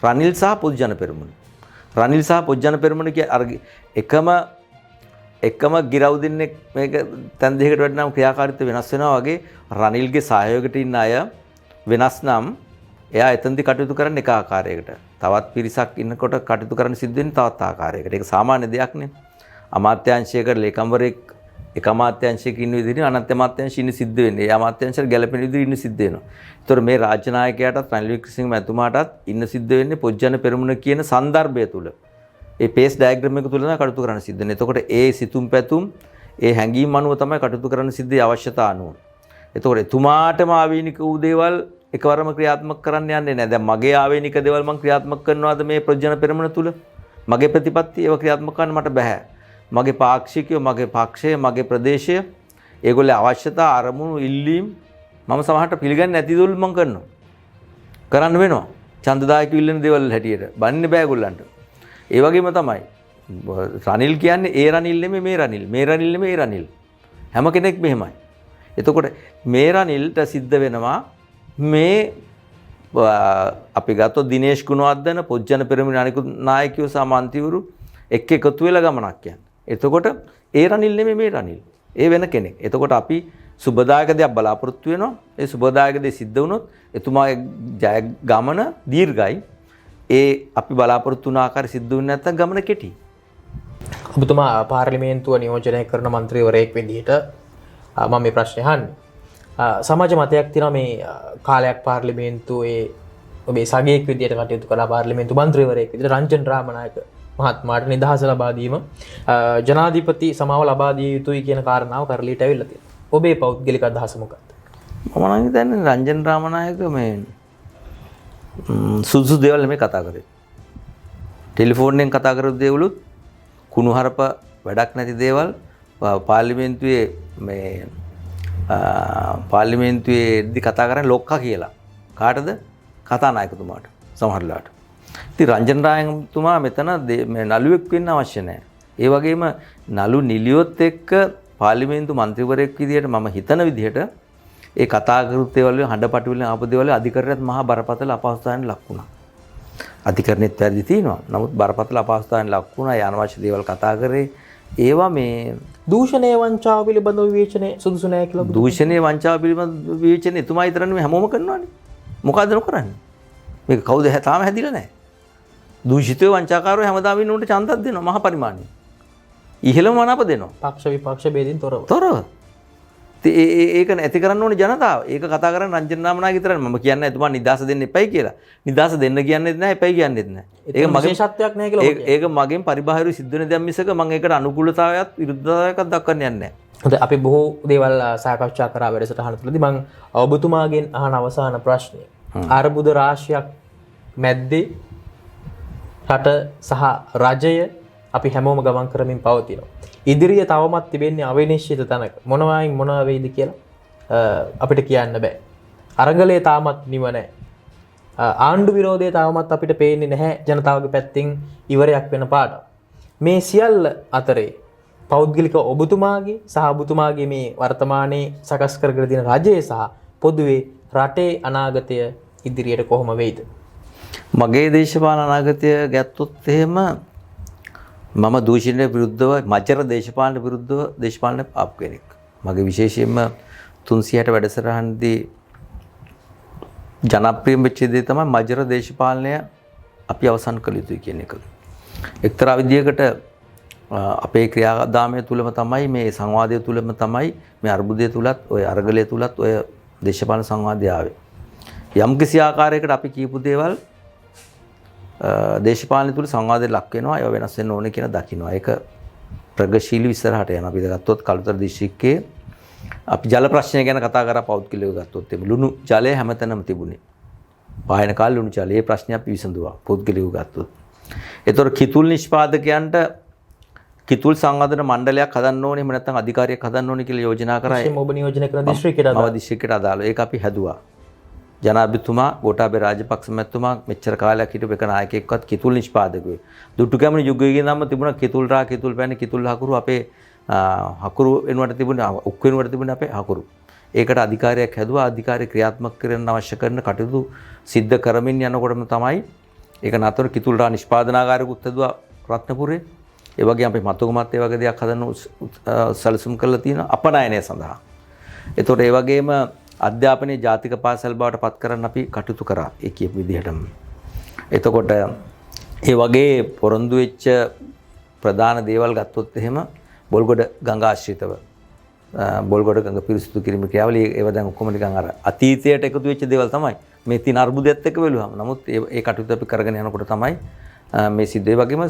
රනිල් සහ පොදු ජන පෙරමුණ. රනිල් සහ පොදු ජන පෙරමුණ කිය අර එකම ගිරව් දෙන්නේ මේක තැන් දෙකකට වඩා නම් ක්‍රියාකාරීත්වය වෙනස් වෙනවා වගේ රනිල්ගේ සහයෝගයට ඉන්න අය වෙනස් නම් එයා එතනදී කටයුතු කරන්නේ එක ආකාරයකට. තවත් පිරිසක් ඉන්නකොට කටයුතු කරන්න සිද්ධ වෙන්නේ තවත් ආකාරයකට. ඒක සාමාන්‍ය දෙයක්නේ. අමාත්‍යාංශයකට ලේකම්වරයෙක් එක අමාත්‍යාංශයක ඉන්න විදිහට අනන්ත අමාත්‍යාංශය ඉන්න සිද්ධ වෙන්නේ. ඒ අමාත්‍යාංශයට ගැළපෙන විදිහට ඉන්න සිද්ධ වෙනවා. ඒතකොට මේ රාජ්‍ය නායකයාටත් රනිල් වික්‍රමසිංහ මැතිතුමාටත් ඉන්න සිද්ධ වෙන්නේ පොජ්ජන පෙරමුණ කියන સંદર્ભය තුල. ඒ පේස් ඩයග්‍රෑම් එක තුල තමයි කටයුතු කරන්න සිද්ධ වෙන්නේ. එතකොට ඒ සිතුම් පැතුම් ඒ හැඟීම් අනුව තමයි කටයුතු කරන්න සිද්ධ අවශ්‍යතා අනුව. එතකොට එතුමාටම ආවේනික වූ දේවල් එකවරම ක්‍රියාත්මක කරන්න යන්නේ නැහැ. දැන් මගේ ආවේනික දේවල් මම ක්‍රියාත්මක කරනවාද මේ ප්‍රජන පෙරමුණ තුල? මගේ ප්‍රතිපත්ති ඒව ක්‍රියාත්මක කරන්න මට බෑ. මගේ පාක්ෂිකයෝ, මගේ පක්ෂය, මගේ ප්‍රදේශය ඒගොල්ලේ අවශ්‍යතා අරමුණු ඉල්ලීම් මම සමහරට පිළිගන්නේ නැති දේවල් මම කරනවා. කරන්න වෙනවා. ඡන්දදායක ඉල්ලන දේවල් හැටියට. බන්නේ බෑ ඒගොල්ලන්ට. ඒ වගේම තමයි රනිල් කියන්නේ ඒ රනිල් නෙමෙයි මේ රනිල්. මේ රනිල් නෙමෙයි ඒ රනිල්. හැම කෙනෙක් මෙහෙමයි. එතකොට මේ රනිල්ට සිද්ධ වෙනවා මේ අපි ගත්තොත් දිනේෂ් ගුණවර්ධන පොජ්ජන පෙරමුණ අනිකුත් නායකයෝ සහ මන්ත්‍රීවරු එක්ක එකතු වෙලා ගමනක් යනවා. එතකොට ඒ රනිල් නෙමෙයි මේ රනිල්. ඒ වෙන කෙනෙක්. එතකොට අපි සුබදායක දෙයක් බලාපොරොත්තු වෙනවා. ඒ සුබදායක දෙය සිද්ධ වුණොත් එතුමාගේ ජය ගමන දීර්ඝයි. ඒ අපි බලාපොරොත්තු වුණ ආකාරය සිද්ධ වෙන්නේ නැත්නම් ගමන කෙටි. ඔබතුමා පාර්ලිමේන්තුව නියෝජනය කරන මන්ත්‍රීවරයෙක් විදිහට මම මේ ප්‍රශ්නේ අහන්නේ. සමාජ මතයක් තියෙනවා මේ කාලයක් පාර්ලිමේන්තුවේ ඔබේ සගයෙක් විදිහට කටයුතු කළා පාර්ලිමේන්තු මන්ත්‍රීවරයෙක් විදිහට රංජන් රාමනායක මහත්මයාට නිදහස ලබා දීම ජනාධිපති සමාව ලබා දිය යුතුයි කියන කාරණාව කරලියට ඇවිල්ලා තියෙනවා. ඔබේ පෞද්ගලික අදහස මොකක්ද? මම නම් හිතන්නේ රංජන් රාමනායක මේ සුදුසු දේවල් නෙමෙයි කතා කරේ. ටෙලිෆෝන්ෙන් කතා කරපු දේවලුත් කුණුහරුප වැඩක් නැති දේවල් පාර්ලිමේන්තුවේ මේ පාර්ලිමේන්තුවේදී කතා කරන්නේ ලොක්කා කියලා. කාටද? කතානායකතුමාට සමහරලාට. ඉතින් රංජන් රායතුමා මෙතන මේ නළුවෙක් වෙන්න අවශ්‍ය නැහැ. ඒ වගේම නළු නිලියොත් එක්ක පාර්ලිමේන්තු මන්ත්‍රීවරයෙක් විදිහට මම හිතන විදිහට ඒ කතා කරුත් ඒවල හඬපටි වලින් ආපු දේවල් අධිකරණයත් මහා බරපතල අපහසුතාවයන් ලක් වුණා. අධිකරණෙත් වැරදි තියෙනවා. නමුත් බරපතල අපහසුතාවයන් ලක් වුණා. ඒ අනවශ්‍ය දේවල් කතා කරේ. ඒවා මේ දූෂණය වංචාව පිළිබඳව විවේචනය සුදුසු නැහැ කියලා. දූෂණය වංචාව පිළිබඳව විවේචනය එතුමා විතර නෙමෙයි හැමෝම කරනවානේ. මොකද්ද නොකරන්නේ? මේක කවුද තාම හැදිලා නැහැ. දූෂිතව වංචාකාරව හැමදාම ඉන්න උන්ට ඡන්දක් දෙනවා මහා පරිමාණය. ඉහළම මනාප දෙනවා. පක්ෂ විපක්ෂ ભેදින් තොරව. ඒක නැති කරන්න ඕනේ ජනතාව. ඒක කතා කරන්නේ රංජන් රාමනායක විතරයි. මම කියන්නේ එතුමා නිදාස දෙන්න එපයි කියලා. නිදාස දෙන්න කියන්නේත් නැහැ, එපයි කියන්නේත් නැහැ. ඒක මගේ ශක්තියක් නැහැ කියලා. ඒක මගෙන් පරිබාහිර සිද්ධ වෙන දෙයක් මිසක මම ඒකට අනුකූලතාවයක් විරුද්ධතාවයක් දක්වන්න යන්නේ නැහැ. හොඳයි අපි බොහෝ දේවල් සාකච්ඡා කරා වැඩසටහන තුළදී මම ඔබතුමාගෙන් අහන අවසාන ප්‍රශ්නය. අර්බුද රාශියක් මැද්දේ රට සහ රජය අපි හැමෝම ගමන් කරමින් පවතිනවා. ඉදිරිය තවමත් තිබෙන්නේ අවිනිශ්චිත තැනක. මොනවායින් මොනවා වෙයිද කියලා අපිට කියන්න බෑ. අරගලයේ තාමත් නිව නැහැ. ආණ්ඩු විරෝධය තාමත් අපිට පේන්නේ නැහැ ජනතාවගේ පැත්තෙන් ඉවරයක් වෙන පාට. මේ සියල්ල අතරේ පෞද්ගලික ඔබතුමාගේ සහ ඔබතුමාගේ මේ වර්තමානයේ සකස් කරගෙන තියෙන රජය සහ පොදුවේ රටේ අනාගතය ඉදිරියට කොහොම වෙයිද? මගේ දේශපාලන අනාගතය ගත්තොත් එහෙම මම දූෂණයට විරුද්ධව මජර දේශපාලන විරුද්ධව දේශපාලන ආපු කෙනෙක්. මගේ විශේෂයෙන්ම 360 වැඩසටහනදී ජනප්‍රියම වෙච්ච දේ තමයි මජර දේශපාලනය අපි අවසන් කළ යුතුයි කියන එක. එක්තරා විදියකට අපේ ක්‍රියාදාමය තුලම තමයි මේ සංවාදය තුලම තමයි මේ අර්බුදය තුලත් ඔය අරගලය තුලත් ඔය දේශපාලන සංවාදය ආවේ. යම් කිසි ආකාරයකට අපි කියපු දේවල් දේශපාලන තුල සංවාදයට ලක් වෙනවා. ඒවා වෙනස් වෙන්න ඕනේ කියන දකින්නවා. ඒක ප්‍රගතිශීලී ඉස්සරහට යනවා. අපි ගත්තොත් කළුතර දිස්ත්‍රික්කයේ අපි ජල ප්‍රශ්නය ගැන කතා කරා පෞද්ගලිකව ගත්තොත් එimhe ලුණු ජලය හැමතැනම තිබුණේ. පායන කාලේ ලුණු ජලය. මේ ප්‍රශ්නේ අපි විසඳුවා පෞද්ගලිකව ගත්තොත්. ඒතකොට කිතුල් නිෂ්පාදකයන්ට කිතුල් සංවර්ධන මණ්ඩලයක් හදන්න ඕනේ. එහෙම නැත්නම් අධිකාරියක් හදන්න ඕනේ කියලා යෝජනා කරා. ඔබ නියෝජනය කරන දිස්ත්‍රික්කයට අදාළව. ඒක අපි හැදුවා. ජනාධිපතිතුමා ගෝඨාභය රාජපක්ෂ මැතිතුමා මෙච්චර කාලයක් හිටපු එක නායකයෙක්වත් කිතුල් නිෂ්පාදකයෙක්. දුටුගැමුණු යුගයේ නම් තිබුණා කිතුල් රා කිතුල් පැණි කිතුල් හකුරු අපේ හකුරු වෙනුවට තිබුණා උක් වෙනුවට තිබුණා අපේ හකුරු. ඒකට අධිකාරියක් හැදුවා. අධිකාරිය ක්‍රියාත්මක කරන්න අවශ්‍ය කරන කටයුතු සිද්ධ කරමින් යනකොටම තමයි ඒක නතර කිතුල් රා නිෂ්පාදනාගාරයකුත් හැදුවා රත්නපුරේ. ඒ වගේ අපි මතුගමත් ඒ වගේ දෙයක් හදන්න සැලසුම් කරලා තියෙනවා අපනයනය සඳහා. ඒතකොට ඒ වගේම අධ්‍යාපනයේ ජාතික පාසල් බවට පත් කරන්න අපි කටයුතු කරා ඒ කියපු විදිහටම. එතකොට ඒ වගේ පොරොන්දු වෙච්ච ප්‍රධාන දේවල් ගත්තොත් එහෙම බොල්ගොඩ ගඟ ආශ්‍රිතව බොල්ගොඩ ගඟ පිරිසිදු කිරීම ක්‍රියාවලිය ඒව දැන් ඔක්කොම නිකන් අර අතීතයට එකතු වෙච්ච දේවල් තමයි මේ තියෙන අර්බුදයත් එක්ක බැලුවාම. නමුත් ඒ කටයුතු අපි කරගෙන යනකොට තමයි මේ සිද්ධ වෙයි. වගේම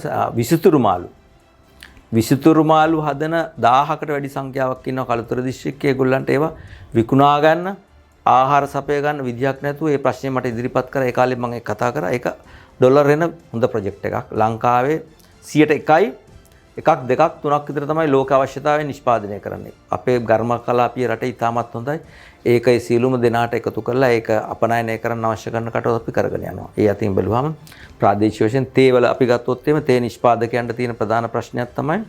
විසිතුරු මාළු හදන 1000කට වැඩි සංඛ්‍යාවක් ඉන්නවා කළුතර දිස්ත්‍රික්කයේ. ඒගොල්ලන්ට ඒවා විකුණා ගන්න ආහාර සපය ගන්න විදියක් නැතුව ඒ ප්‍රශ්නේ මට ඉදිරිපත් කරා. ඒ කාලේ මම ඒක කතා කරා. ඒක ඩොලර් වෙන හොඳ ප්‍රොජෙක්ට් එකක්. ලංකාවේ 100ට 1ක් 2ක් 3ක් විතර තමයි ලෝක අවශ්‍යතාවය නිෂ්පාදනය කරන්නේ. අපේ ගර්මකලාපීය රටේ ඉතාමත් හොඳයි. ඒකයි සියලුම දෙනාට එකතු කරලා ඒක අපනයනය කරන්න අවශ්‍ය කරන කටයුතු අපි කරගෙන යනවා. ඒ අතින් බැලුවම ප්‍රාදේශීය වශයෙන් තේ වල අපි ගත්තොත් එimhe තේ නිෂ්පාදකයන්ට තියෙන ප්‍රධාන ප්‍රශ්නයක් තමයි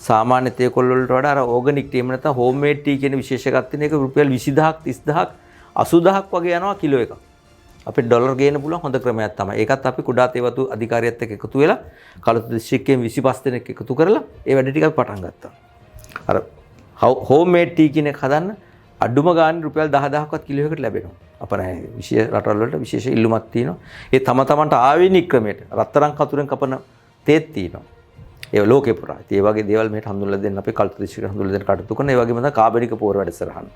සාමාන්‍ය තේ කොළ වලට වඩා අර ඕගනික් ටී එහෙම නැත්නම් හෝම් මේඩ් ටී කියන විශේෂකයක් තියෙන එක රුපියල් 20000ක් 30000ක් 80000ක් වගේ යනවා කිලෝ එකක්. අපිට ඩොලර් ගේන්න පුළුවන් හොඳ ක්‍රමයක් තමයි. ඒකත් අපි කුඩා තේවතු අධිකාරියත් එක්ක එකතු වෙලා කළුතර දිස්ත්‍රික්කයෙන් 25 දෙනෙක් එකතු කරලා ඒ වැඩ ටික පටන් ගත්තා. අර හෝම් මේඩ් ටී කියන එක හදන්න අඩුම ගානේ රුපියල් 10000ක්වත් කිලෝ එකකට ලැබෙනවා. අපේ විශේෂ රටවල් වලට විශේෂ ඉල්ලුමක් තියෙනවා. ඒ තමන්ට ආවේනික ක්‍රමයට රත්තරන් කතුරෙන් කපන තේත් තියෙනවා. ඒ ලෝකේ පුරා. ඒ වගේ දේවල් මේකට හඳුන්වලා දෙන්න අපි කළුතර දිස්ත්‍රික්කයට හඳුන්වලා දෙන්න කටයුතු කරනවා. ඒ වගේම තමයි කාබනික පෝර වැඩසටහන.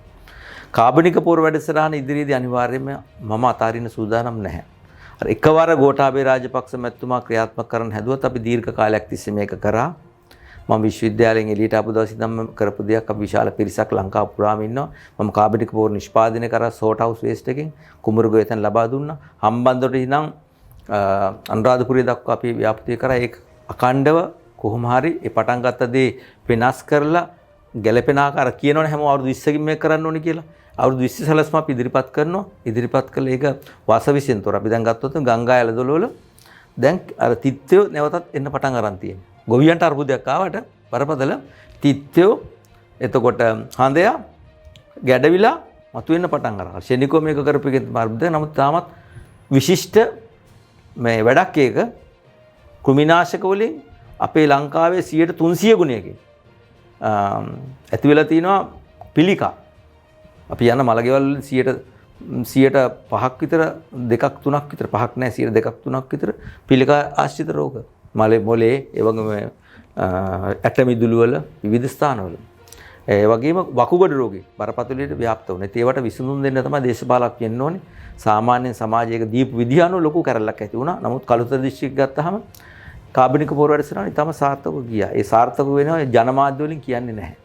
කාබනික පෝර වැඩසටහන ඉදිරියේදී අනිවාර්යයෙන්ම මම අතාරින්න සූදානම් නැහැ. අර එකවර ගෝඨාභය රාජපක්ෂ මැතිතුමා ක්‍රියාත්මක කරන්න හැදුවත් අපි දීර්ඝ කාලයක් තිස්සේ මේක කරා. මම විශ්වවිද්‍යාලයෙන් එළියට ආපු දවස් ඉඳන් කරපු දෙයක්. අපි විශාල පිරිසක් ලංකාව පුරාම ඉන්නවා. මම කාබනික පෝර නිෂ්පාදනය කරා සෝට් හවුස් වේස්ට් එකෙන් කුඹුරුගොය එතන ලබා දුන්නා. හම්බන්තොට ඉඳන් අනුරාධපුරය දක්වා අපි ව්‍යාපෘතිය කරා. ඒක අඛණ්ඩව කොහොම හරි ඒ පටන් ගත්ත දේ වෙනස් කරලා ගැළපෙන ආකාර කියනවනේ හැම අවුරුදු 20කින් මේක කරන්න ඕනේ කියලා. අවුරුදු 20 සැලැස්ම අපි ඉදිරිපත් කරනවා. ඉදිරිපත් කළා ඒක වාසවිසෙන් තොර. අපි දැන් ගත්තොත් ගංගා ඇලදොල වල දැන් අර තිත්ත්‍යෝ නැවතත් එන්න පටන් අරන් තියෙනවා. ගොවියන්ට අර්බුදයක් ආවට බරපතල තිත්ත්‍යෝ එතකොට හඳයා ගැඩවිලා මතුවෙන්න පටන් අරනවා. ෂෙනිකෝ මේක කරපු එකේ අර්බුදය. නමුත් තාමත් විශිෂ්ට මේ වැඩක් ඒක කෘමිනාශක වලින් අපේ ලංකාවේ 300 ගුණයකින් ඇති වෙලා තිනවා පිළිකා. අපි යන මලගෙවල් වලින් 100%ක් විතර 2ක් 3ක් විතර 5ක් නෑ 2ක් 3ක් විතර පිළිකා ආශ්‍රිත රෝග. මොලේ ඒ වගේම ඇටමිදුළු වල විවිධ ස්ථානවල. ඒ වගේම වකුගඩු රෝගී බරපතලට ව්‍යාප්ත වුණා. ඒවට විසඳුම් දෙන්න තමයි දේශපාලකයන් වෙන්න ඕනේ. සාමාන්‍යයෙන් සමාජයක දීපු විදිහ අනුව ලොකු කැරල්ලක් ඇති වුණා. නමුත් කළුතර දිස්ත්‍රික්ක ගත්තාම කාබනික පෝර වැඩසටහන ඉතාම සාර්ථකව ගියා. ඒ සාර්ථක වෙනවා ජනමාධ්‍ය වලින් කියන්නේ නැහැ.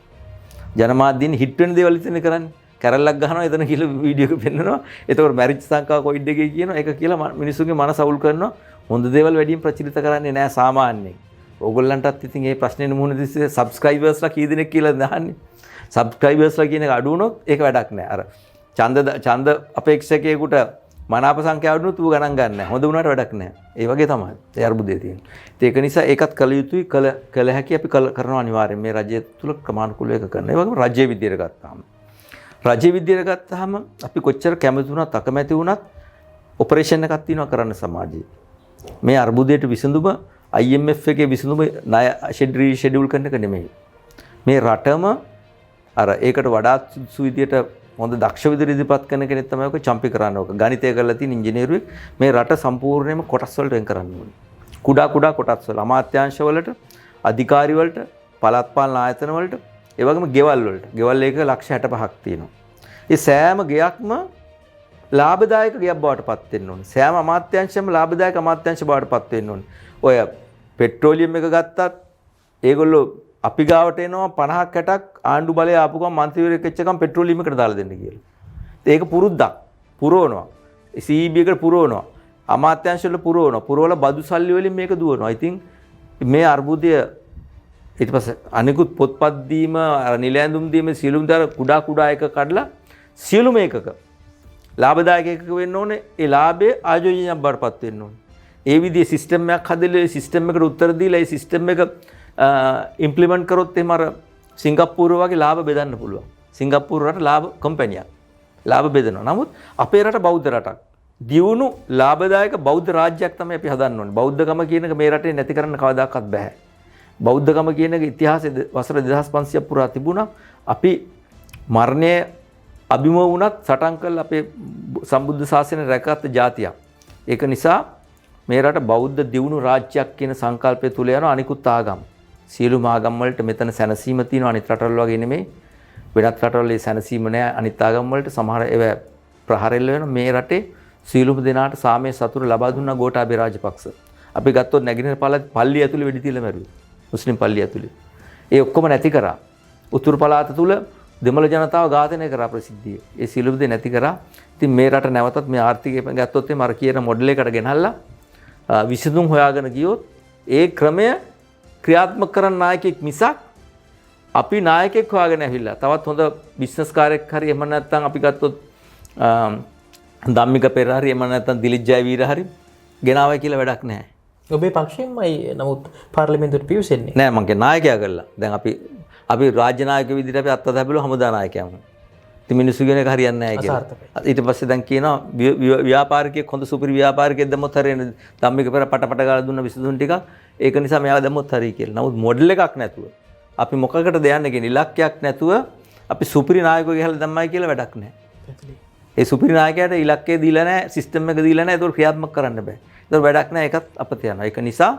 ජනමාධ්‍යෙන් හිට වෙන දේවල් ඉතින් කරන්නේ. කැරල්ලක් ගහනවා එතන කියලා වීඩියෝ එක පෙන්නනවා. එතකොට මැරිජ් සංඛ්‍යා කොයිඩ් එකේ කියනවා. ඒක කියලා මිනිස්සුන්ගේ මනස අවුල් කරනවා. හොඳ දේවල් වැඩියෙන් ප්‍රචලිත කරන්නේ නැහැ සාමාන්‍යයෙන්. ඕගොල්ලන්ටත් ඉතින් මේ ප්‍රශ්නේ මුහුණ දෙන්නේ සබ්ස්ක්‍රයිබර්ස්ලා කී දෙනෙක් කියලා දාන්නේ. සබ්ස්ක්‍රයිබර්ස්ලා කියන එක අඩු වුණොත් ඒක වැඩක් නැහැ. අර ඡන්ද අපේක්ෂකයෙකුට මනාප සංඛ්‍යාව වුණොත් ඌ ගණන් ගන්න නැහැ. හොඳ වුණාට වැඩක් නැහැ. ඒ වගේ තමයි. ඒ අර්බුදේ තියෙන්නේ. ඒක නිසා ඒකත් කළ යුතුයි කළ හැකි අපි කරනවා අනිවාර්යෙන්. මේ රජය තුල ක්‍රමානුකූලව ඒක කරනවා. ඒ වගේම රජයේ විද්‍යාවට ගත්තාම රජයේ විද්‍යාවට ගත්තාම අපි කොච්චර කැමති වුණත් අකමැති වුණත් ඔපරේෂන් එකක් තියෙනවා කරන්න සමාජයේ. මේ අර්බුදයට විසඳුම IMF එකේ විසඳුම ණය ෂෙඩියුල් කරන එක නෙමෙයි. මේ රටම අර ඒකට වඩාත් සුදුසු විදියට හොඳ දක්ෂ විදියට ඉදිරිපත් කරන කෙනෙක් තමයි ඔක චම්පි කරන්නේ. ඔක ගණිතය කරලා තියෙන ඉංජිනේරුවෙක් මේ රට සම්පූර්ණයෙන්ම කොටස් වලට වෙන් කරන්න ඕනේ. කුඩා කොටස් වල අමාත්‍යාංශ වලට, අධිකාරි වලට, පළාත් පාලන ආයතන වලට, ඒ වගේම ගෙවල් වලට. ගෙවල් එක 65ක් තියෙනවා. ඒ සෑම ගෙයක්ම ලාභදායක ගෙයක් බවට පත් වෙන්න ඕනේ. සෑම අමාත්‍යාංශයම ලාභදායක අමාත්‍යාංශ බවට පත් වෙන්න ඕනේ. ඔය පෙට්‍රෝලියම් එක ගත්තත් ඒගොල්ලෝ අපි ගාවට එනවා 50ක් 60ක් ආණ්ඩු බලය ආපු ගමන් මන්ත්‍රීවරයෙක් එච්ච ගමන් පෙට්‍රෝලියම් එකට දාලා දෙන්න කියලා. ඒක පුරුද්දක්. පුරවනවා. CEB එකට පුරවනවා. අමාත්‍යාංශ වල පුරවනවා. පුරවල බදු සල්ලි වලින් මේක දුවනවා. ඉතින් මේ අර්බුදය ඊට පස්සේ අනිකුත් පොත්පත් දීම නිල ඇඳුම් දීම සියලුම දර කුඩා එක කඩලා සියලුම එකක ලාභදායක එකක වෙන්න ඕනේ. ඒ ලාභය ආයෝජනයක් බවටපත් වෙන්න ඕනේ. ඒ විදිහේ සිස්ටම් එකක් හදලා ඒ සිස්ටම් එකට උත්තර දීලා ඒ සිස්ටම් එක ඉම්ප්ලිමන්ට් කරොත් එහෙම අර සිංගප්පූරුව වගේ ලාභ බෙදන්න පුළුවන්. සිංගප්පූරු රට ලාභ කම්පැනියක්. ලාභ බෙදනවා. නමුත් අපේ රට බෞද්ධ රටක්. දියුණු ලාභදායක බෞද්ධ රාජ්‍යයක් තමයි අපි හදන්න ඕනේ. බෞද්ධකම කියන එක මේ රටේ නැති කරන්න කවදාකවත් බෑ. බෞද්ධකම කියන එක ඉතිහාසයේ වසර 2500ක් පුරා තිබුණා. අපි මරණය අභිමව වුණත් සටන් කළ අපේ සම්බුද්ධ ශාසනය රැකගත් ජාතියක්. ඒක නිසා මේ රට බෞද්ධ දියුණු රාජ්‍යයක් කියන සංකල්පය තුල යන අනිකුත් ආගම්. සියලුම ආගම් වලට මෙතන සැනසීම තියෙනවා අනිත් රටවල් වගේ නෙමෙයි. වෙනත් රටවල ඒ සැනසීම නෑ අනිත් ආගම් වලට සමහර ඒවා ප්‍රහාරෙල්ල වෙන මේ රටේ සියලුම දෙනාට සාමයේ සතුට ලබා දුන්නා ගෝඨාභය රාජපක්ෂ. අපි ගත්තොත් නැගිටින පල්ලිය ඇතුලේ වෙඩි තියලා මැරුවේ. මුස්ලිම් පල්ලිය ඇතුලේ. ඒ ඔක්කොම නැති කරා. උතුරු පළාත තුල දෙමළ ජනතාව ඝාතනය කරා ප්‍රසිද්ධිය. ඒ සියලුම දේ නැති කරා. ඉතින් මේ රට නැවතත් මේ ආර්ථිකය ගත්තොත් එimhe අර කියන මොඩල් එකකට ගෙනල්ලා විසඳුම් හොයාගෙන ගියොත් ඒ ක්‍රමය ක්‍රියාත්මක කරන නායකයෙක් මිසක් අපි නායකයෙක් හොයාගෙන ඇවිල්ලා තවත් හොඳ බිස්නස් කාර්යයක් හරි එහෙම නැත්නම් අපි ගත්තොත් ධම්මික පෙරහරි එහෙම නැත්නම් දිලිත් ජයවීර හරි ගෙනාවයි කියලා වැඩක් නැහැ. ඔබේ පක්ෂයෙන්මයි නමුත් පාර්ලිමේන්තුවට පිවිසෙන්නේ. නෑ මං කියන්නේ නායකයා කරලා. දැන් අපි රාජ්‍ය නායක විදිහට අපි අත්අදහබලු හමුදා නායකයන්. ඉතින් මිනිස්සු කියන එක හරියන්නේ නැහැ කියලා. ඊට පස්සේ දැන් කියනවා ව්‍යාපාරිකයෙක් හොඳ සුපිරි ව්‍යාපාරිකයෙක් දැම්මොත් හරියන්නේ. ධම්මික පෙර පට ගාලා දුන්න විසඳුම් ටිකක්. ඒක නිසා මෙයාව දැම්මොත් හරිය කියලා. නමුත් මොඩල් එකක් නැතුව අපි මොකකටද යන්නේ කියන ඉලක්කයක් නැතුව අපි සුපිරි නායකයෙක් ගහලා දැම්මයි කියලා වැඩක් නැහැ. ඒ සුපිරි නායකයාට ඉලක්කය දීලා නැහැ, සිස්ටම් එක දීලා නැහැ. ඒක ක්‍රියාත්මක කරන්න බෑ. ඒක වැඩක් නැහැ. ඒකත් අපත යනවා. ඒක නිසා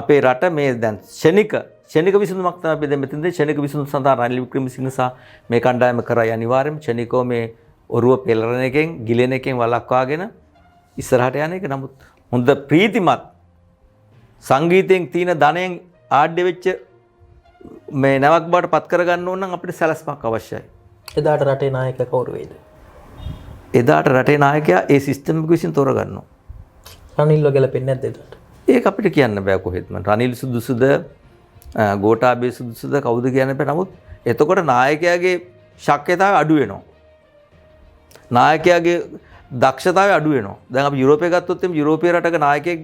අපේ රට මේ දැන් ෂණික විසඳුමක් තමයි අපි දැන් මෙතනදී ෂණික විසඳුම සඳහා රනිල් වික්‍රමසිංහ සහ මේ කණ්ඩායම කරයි අනිවාර්යයෙන්ම ෂණිකව මේ ඔරුව පෙළරන එකෙන් ගිලෙන එකෙන් වළක්වාගෙන ඉස්සරහට යන එක. නමුත් හොඳ ප්‍රීතිමත් සංගීතයෙන් තියෙන ධනයෙන් ආඩ්‍ය වෙච්ච මේ නැවක් බවට පත් කරගන්න ඕන නම් අපිට සැලැස්මක් අවශ්‍යයි. එදාට රටේ නායකයා කවුරු වේද? එදාට රටේ නායකයා ඒ සිස්ටම් එක විසින් තෝරගන්නවා. රනිල්ව ගැලපෙන්නේ නැද්ද එදාට? ඒක අපිට කියන්න බෑ කොහෙත්ම. රනිල් සුදුසුද ගෝඨාභය සුදුසුද කවුද කියන්න බෑ. නමුත් එතකොට නායකයාගේ ශක්්‍යතාවය අඩු වෙනවා. නායකයාගේ දක්ෂතාවය අඩු වෙනවා. දැන් අපි යුරෝපය ගත්තොත් එම් යුරෝපීය රටක නායකයෙක්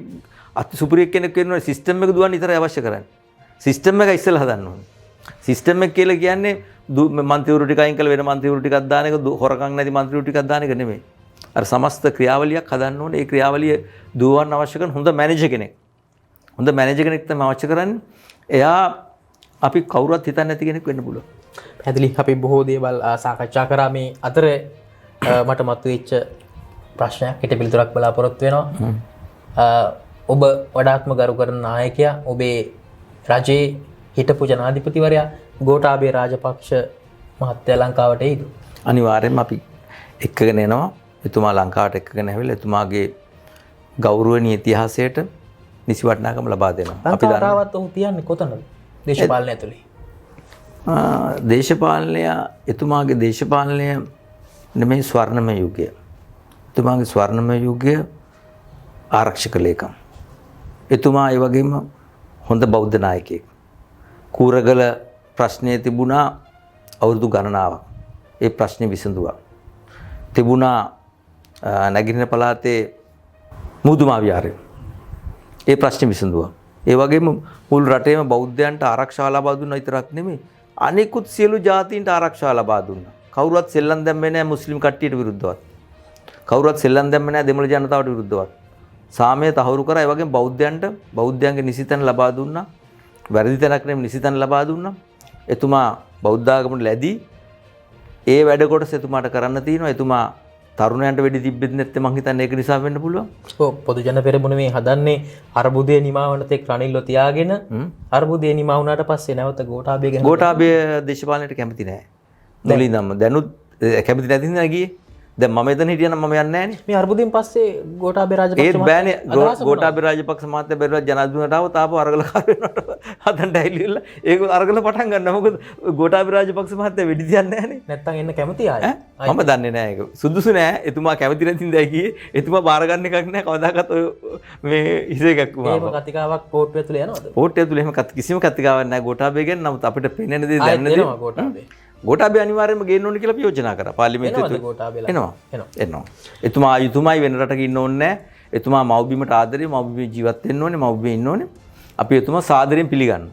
අති සුපිරියෙක් කෙනෙක් වෙන්න සිස්ටම් එක දුවන්න විතරයි අවශ්‍ය කරන්නේ. සිස්ටම් එක ඉස්සෙල්ලා හදන්න ඕනේ. සිස්ටම් එක කියලා කියන්නේ මන්ත්‍රීවරු ටික අයින් කළ වෙන මන්ත්‍රීවරු ටිකක් දාන එක, හොරකම් නැති මන්ත්‍රීවරු ටිකක් දාන එක නෙමෙයි. අර සමස්ත ක්‍රියාවලියක් හදන්න ඕනේ. ඒ ක්‍රියාවලිය දුවවන්න අවශ්‍ය කරන හොඳ මැනේජර් කෙනෙක්. හොඳ මැනේජර් කෙනෙක් තමයි අවශ්‍ය කරන්නේ. එයා අපි කවුරුත් හිතන්නේ නැති කෙනෙක් වෙන්න පුළුවන්. පැහැදිලි. අපි බොහෝ දේවල් සාකච්ඡා කරා මේ අතර මට මතුවෙච්ච ප්‍රශ්නයක් හිට පිළිතුරක් බලාපොරොත්තු වෙනවා. ඔබ වඩාත්ම ගරු කරන නායකයා ඔබේ රජයේ හිටපු ජනාධිපතිවරයා ගෝඨාභය රාජපක්ෂ මහත්තයා ලංකාවට එයිද? අනිවාර්යයෙන්ම අපි එක්කගෙන එනවා. එතුමා ලංකාවට එක්කගෙන ඇවිල්ලා එතුමාගේ ගෞරවනීය ඉතිහාසයට නිසි වටිනාකම ලබා දෙනවා. අපි ලංකාවට ඔහු තියන්නේ කොතනද? දේශපාලනය ඇතුලේ. දේශපාලනය එතුමාගේ දේශපාලනය නෙමෙයි ස්වර්ණමය යුගය. එතුමාගේ ස්වර්ණමය යුගය ආරක්ෂක ලේකම්. එතුමා ඒ වගේම හොඳ බෞද්ධ නායකයෙක්. කූරගල ප්‍රශ්නය තිබුණා අවුරුදු ගණනාවක්. ඒ ප්‍රශ්නේ විසඳුවා. තිබුණා නැගිටින පළාතේ මුදුමා විහාරය. ඒ ප්‍රශ්නේ විසඳුවා. ඒ වගේම මුළු රටේම බෞද්ධයන්ට ආරක්ෂාව ලබා දුන්නා විතරක් නෙමෙයි අනිකුත් සියලු ජාතීන්ට ආරක්ෂාව ලබා දුන්නා. කවුරුවත් සෙල්ලම් දැම්මේ නැහැ මුස්ලිම් කට්ටියට විරුද්ධවත්. කවුරුවත් සෙල්ලම් දැම්මේ නැහැ දෙමළ ජනතාවට විරුද්ධවත්. සාමය තහවුරු කරා. ඒ වගේම බෞද්ධයන්ගේ නිසිතන ලබා දුන්නා. වැරදි තැනක් නෙමෙයි නිසිතන ලබා දුන්නා. එතුමා බෞද්ධ ආගමට ලැබී ඒ වැඩ කොටස එතුමාට කරන්න තියෙනවා. එතුමා තරුණයන්ට වෙඩි තිබෙත් නැත්නම් මං හිතන්නේ ඒක නිසා වෙන්න පුළුවන්. ඔව් පොදු ජන පෙරමුණ මේ හදන්නේ අර්බුදයේ නිමා වන තෙක් රනිල්ව තියාගෙන අර්බුදයේ නිමා වුණාට පස්සේ නැවත ගෝඨාභය ගැන ගෝඨාභය දේශපාලනයට කැමති නැහැ. මුලින්දම දැනුත් කැමති නැති නිසා ගියේ. දැන් මම එතන හිටියනම් මම යන්නේ නැහනේ. මේ අර්බුදයෙන් පස්සේ ගෝඨාභය රාජපක්ෂ ඒත් බෑනේ ගෝඨාභය රාජපක්ෂ මහත්තයා බැරිලා ජනාධිපතිතුමාට ආව තාපෝ අරගලකාර වෙනවට හදන්න ඇවිල්ලා ඒක අරගල පටන් ගන්නවා. මොකද ගෝඨාභය රාජපක්ෂ මහත්තයා වෙඩි තියන්නේ නැහනේ. නැත්තම් එන්න කැමති ආයේ. මම දන්නේ නැහැ ඒක. සුදුසු නැහැ. එතුමා කැමති නැතිඳ ගියේ. එතුමා බාර ගන්න එකක් නැහැ. කවදාකවත් ඔය මේ හිස එකක් වුණා. එහෙම කතිකාවක් කෝට්ටුව ඇතුලේ යනවද? කෝට්ටුව ඇතුලේ එහෙම කිසිම කතිකාවක් නැහැ ගෝඨාභය ගැන. නමුත් අපිට පේන්නේ දේ දැනන දේ. ගෝඨාභය අනිවාර්යයෙන්ම ගේන්න ඕනේ කියලා අපි යෝජනා කරා. පාර්ලිමේන්තුවේ එනවා. එතුමා යුතුයමයි වෙන රටක ඉන්න ඕනේ නැහැ. එතුමා මව්බිමට ආදරේ මව්බිමේ ජීවත් වෙන්න ඕනේ. මව්බිමේ ඉන්න ඕනේ. අපි එතුමා සාදරයෙන් පිළිගන්නවා.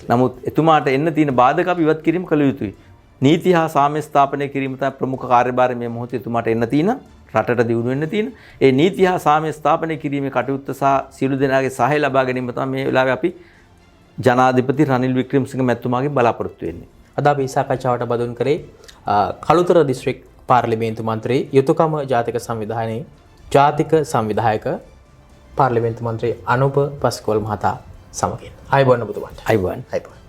නමුත් එතුමාට එන්න තියෙන බාධක අපි ඉවත් කිරීම කළ යුතුයි. නීති හා සාමය ස්ථාපනය කිරීම තමයි ප්‍රමුඛ කාර්යභාරය මේ මොහොතේ එතුමාට එන්න තියෙන රටට දියුණු වෙන්න තියෙන. ඒ නීති හා සාමය ස්ථාපනය කිරීමේ කටයුත්ත සහ සියලු දෙනාගේ සහාය ලබා ගැනීම තමයි මේ වෙලාවේ අපි ජනාධිපති රනිල් වික්‍රමසිංහ මැතිතුමාගෙන් බලාපොරොත්තු වෙන්නේ. අද අපි සාකච්ඡාවට බඳුන් කරේ කළුතර දිස්ත්‍රික් පාර්ලිමේන්තු මන්ත්‍රී යුතුයකම ජාතික සංවිධානයේ ජාතික සංවිධායක පාර්ලිමේන්තු මන්ත්‍රී අනුප පස්කෝල් මහතා සමගින්. අයබෝන් ඔබතුමාට. අයිබෝන්. අයබෝන්.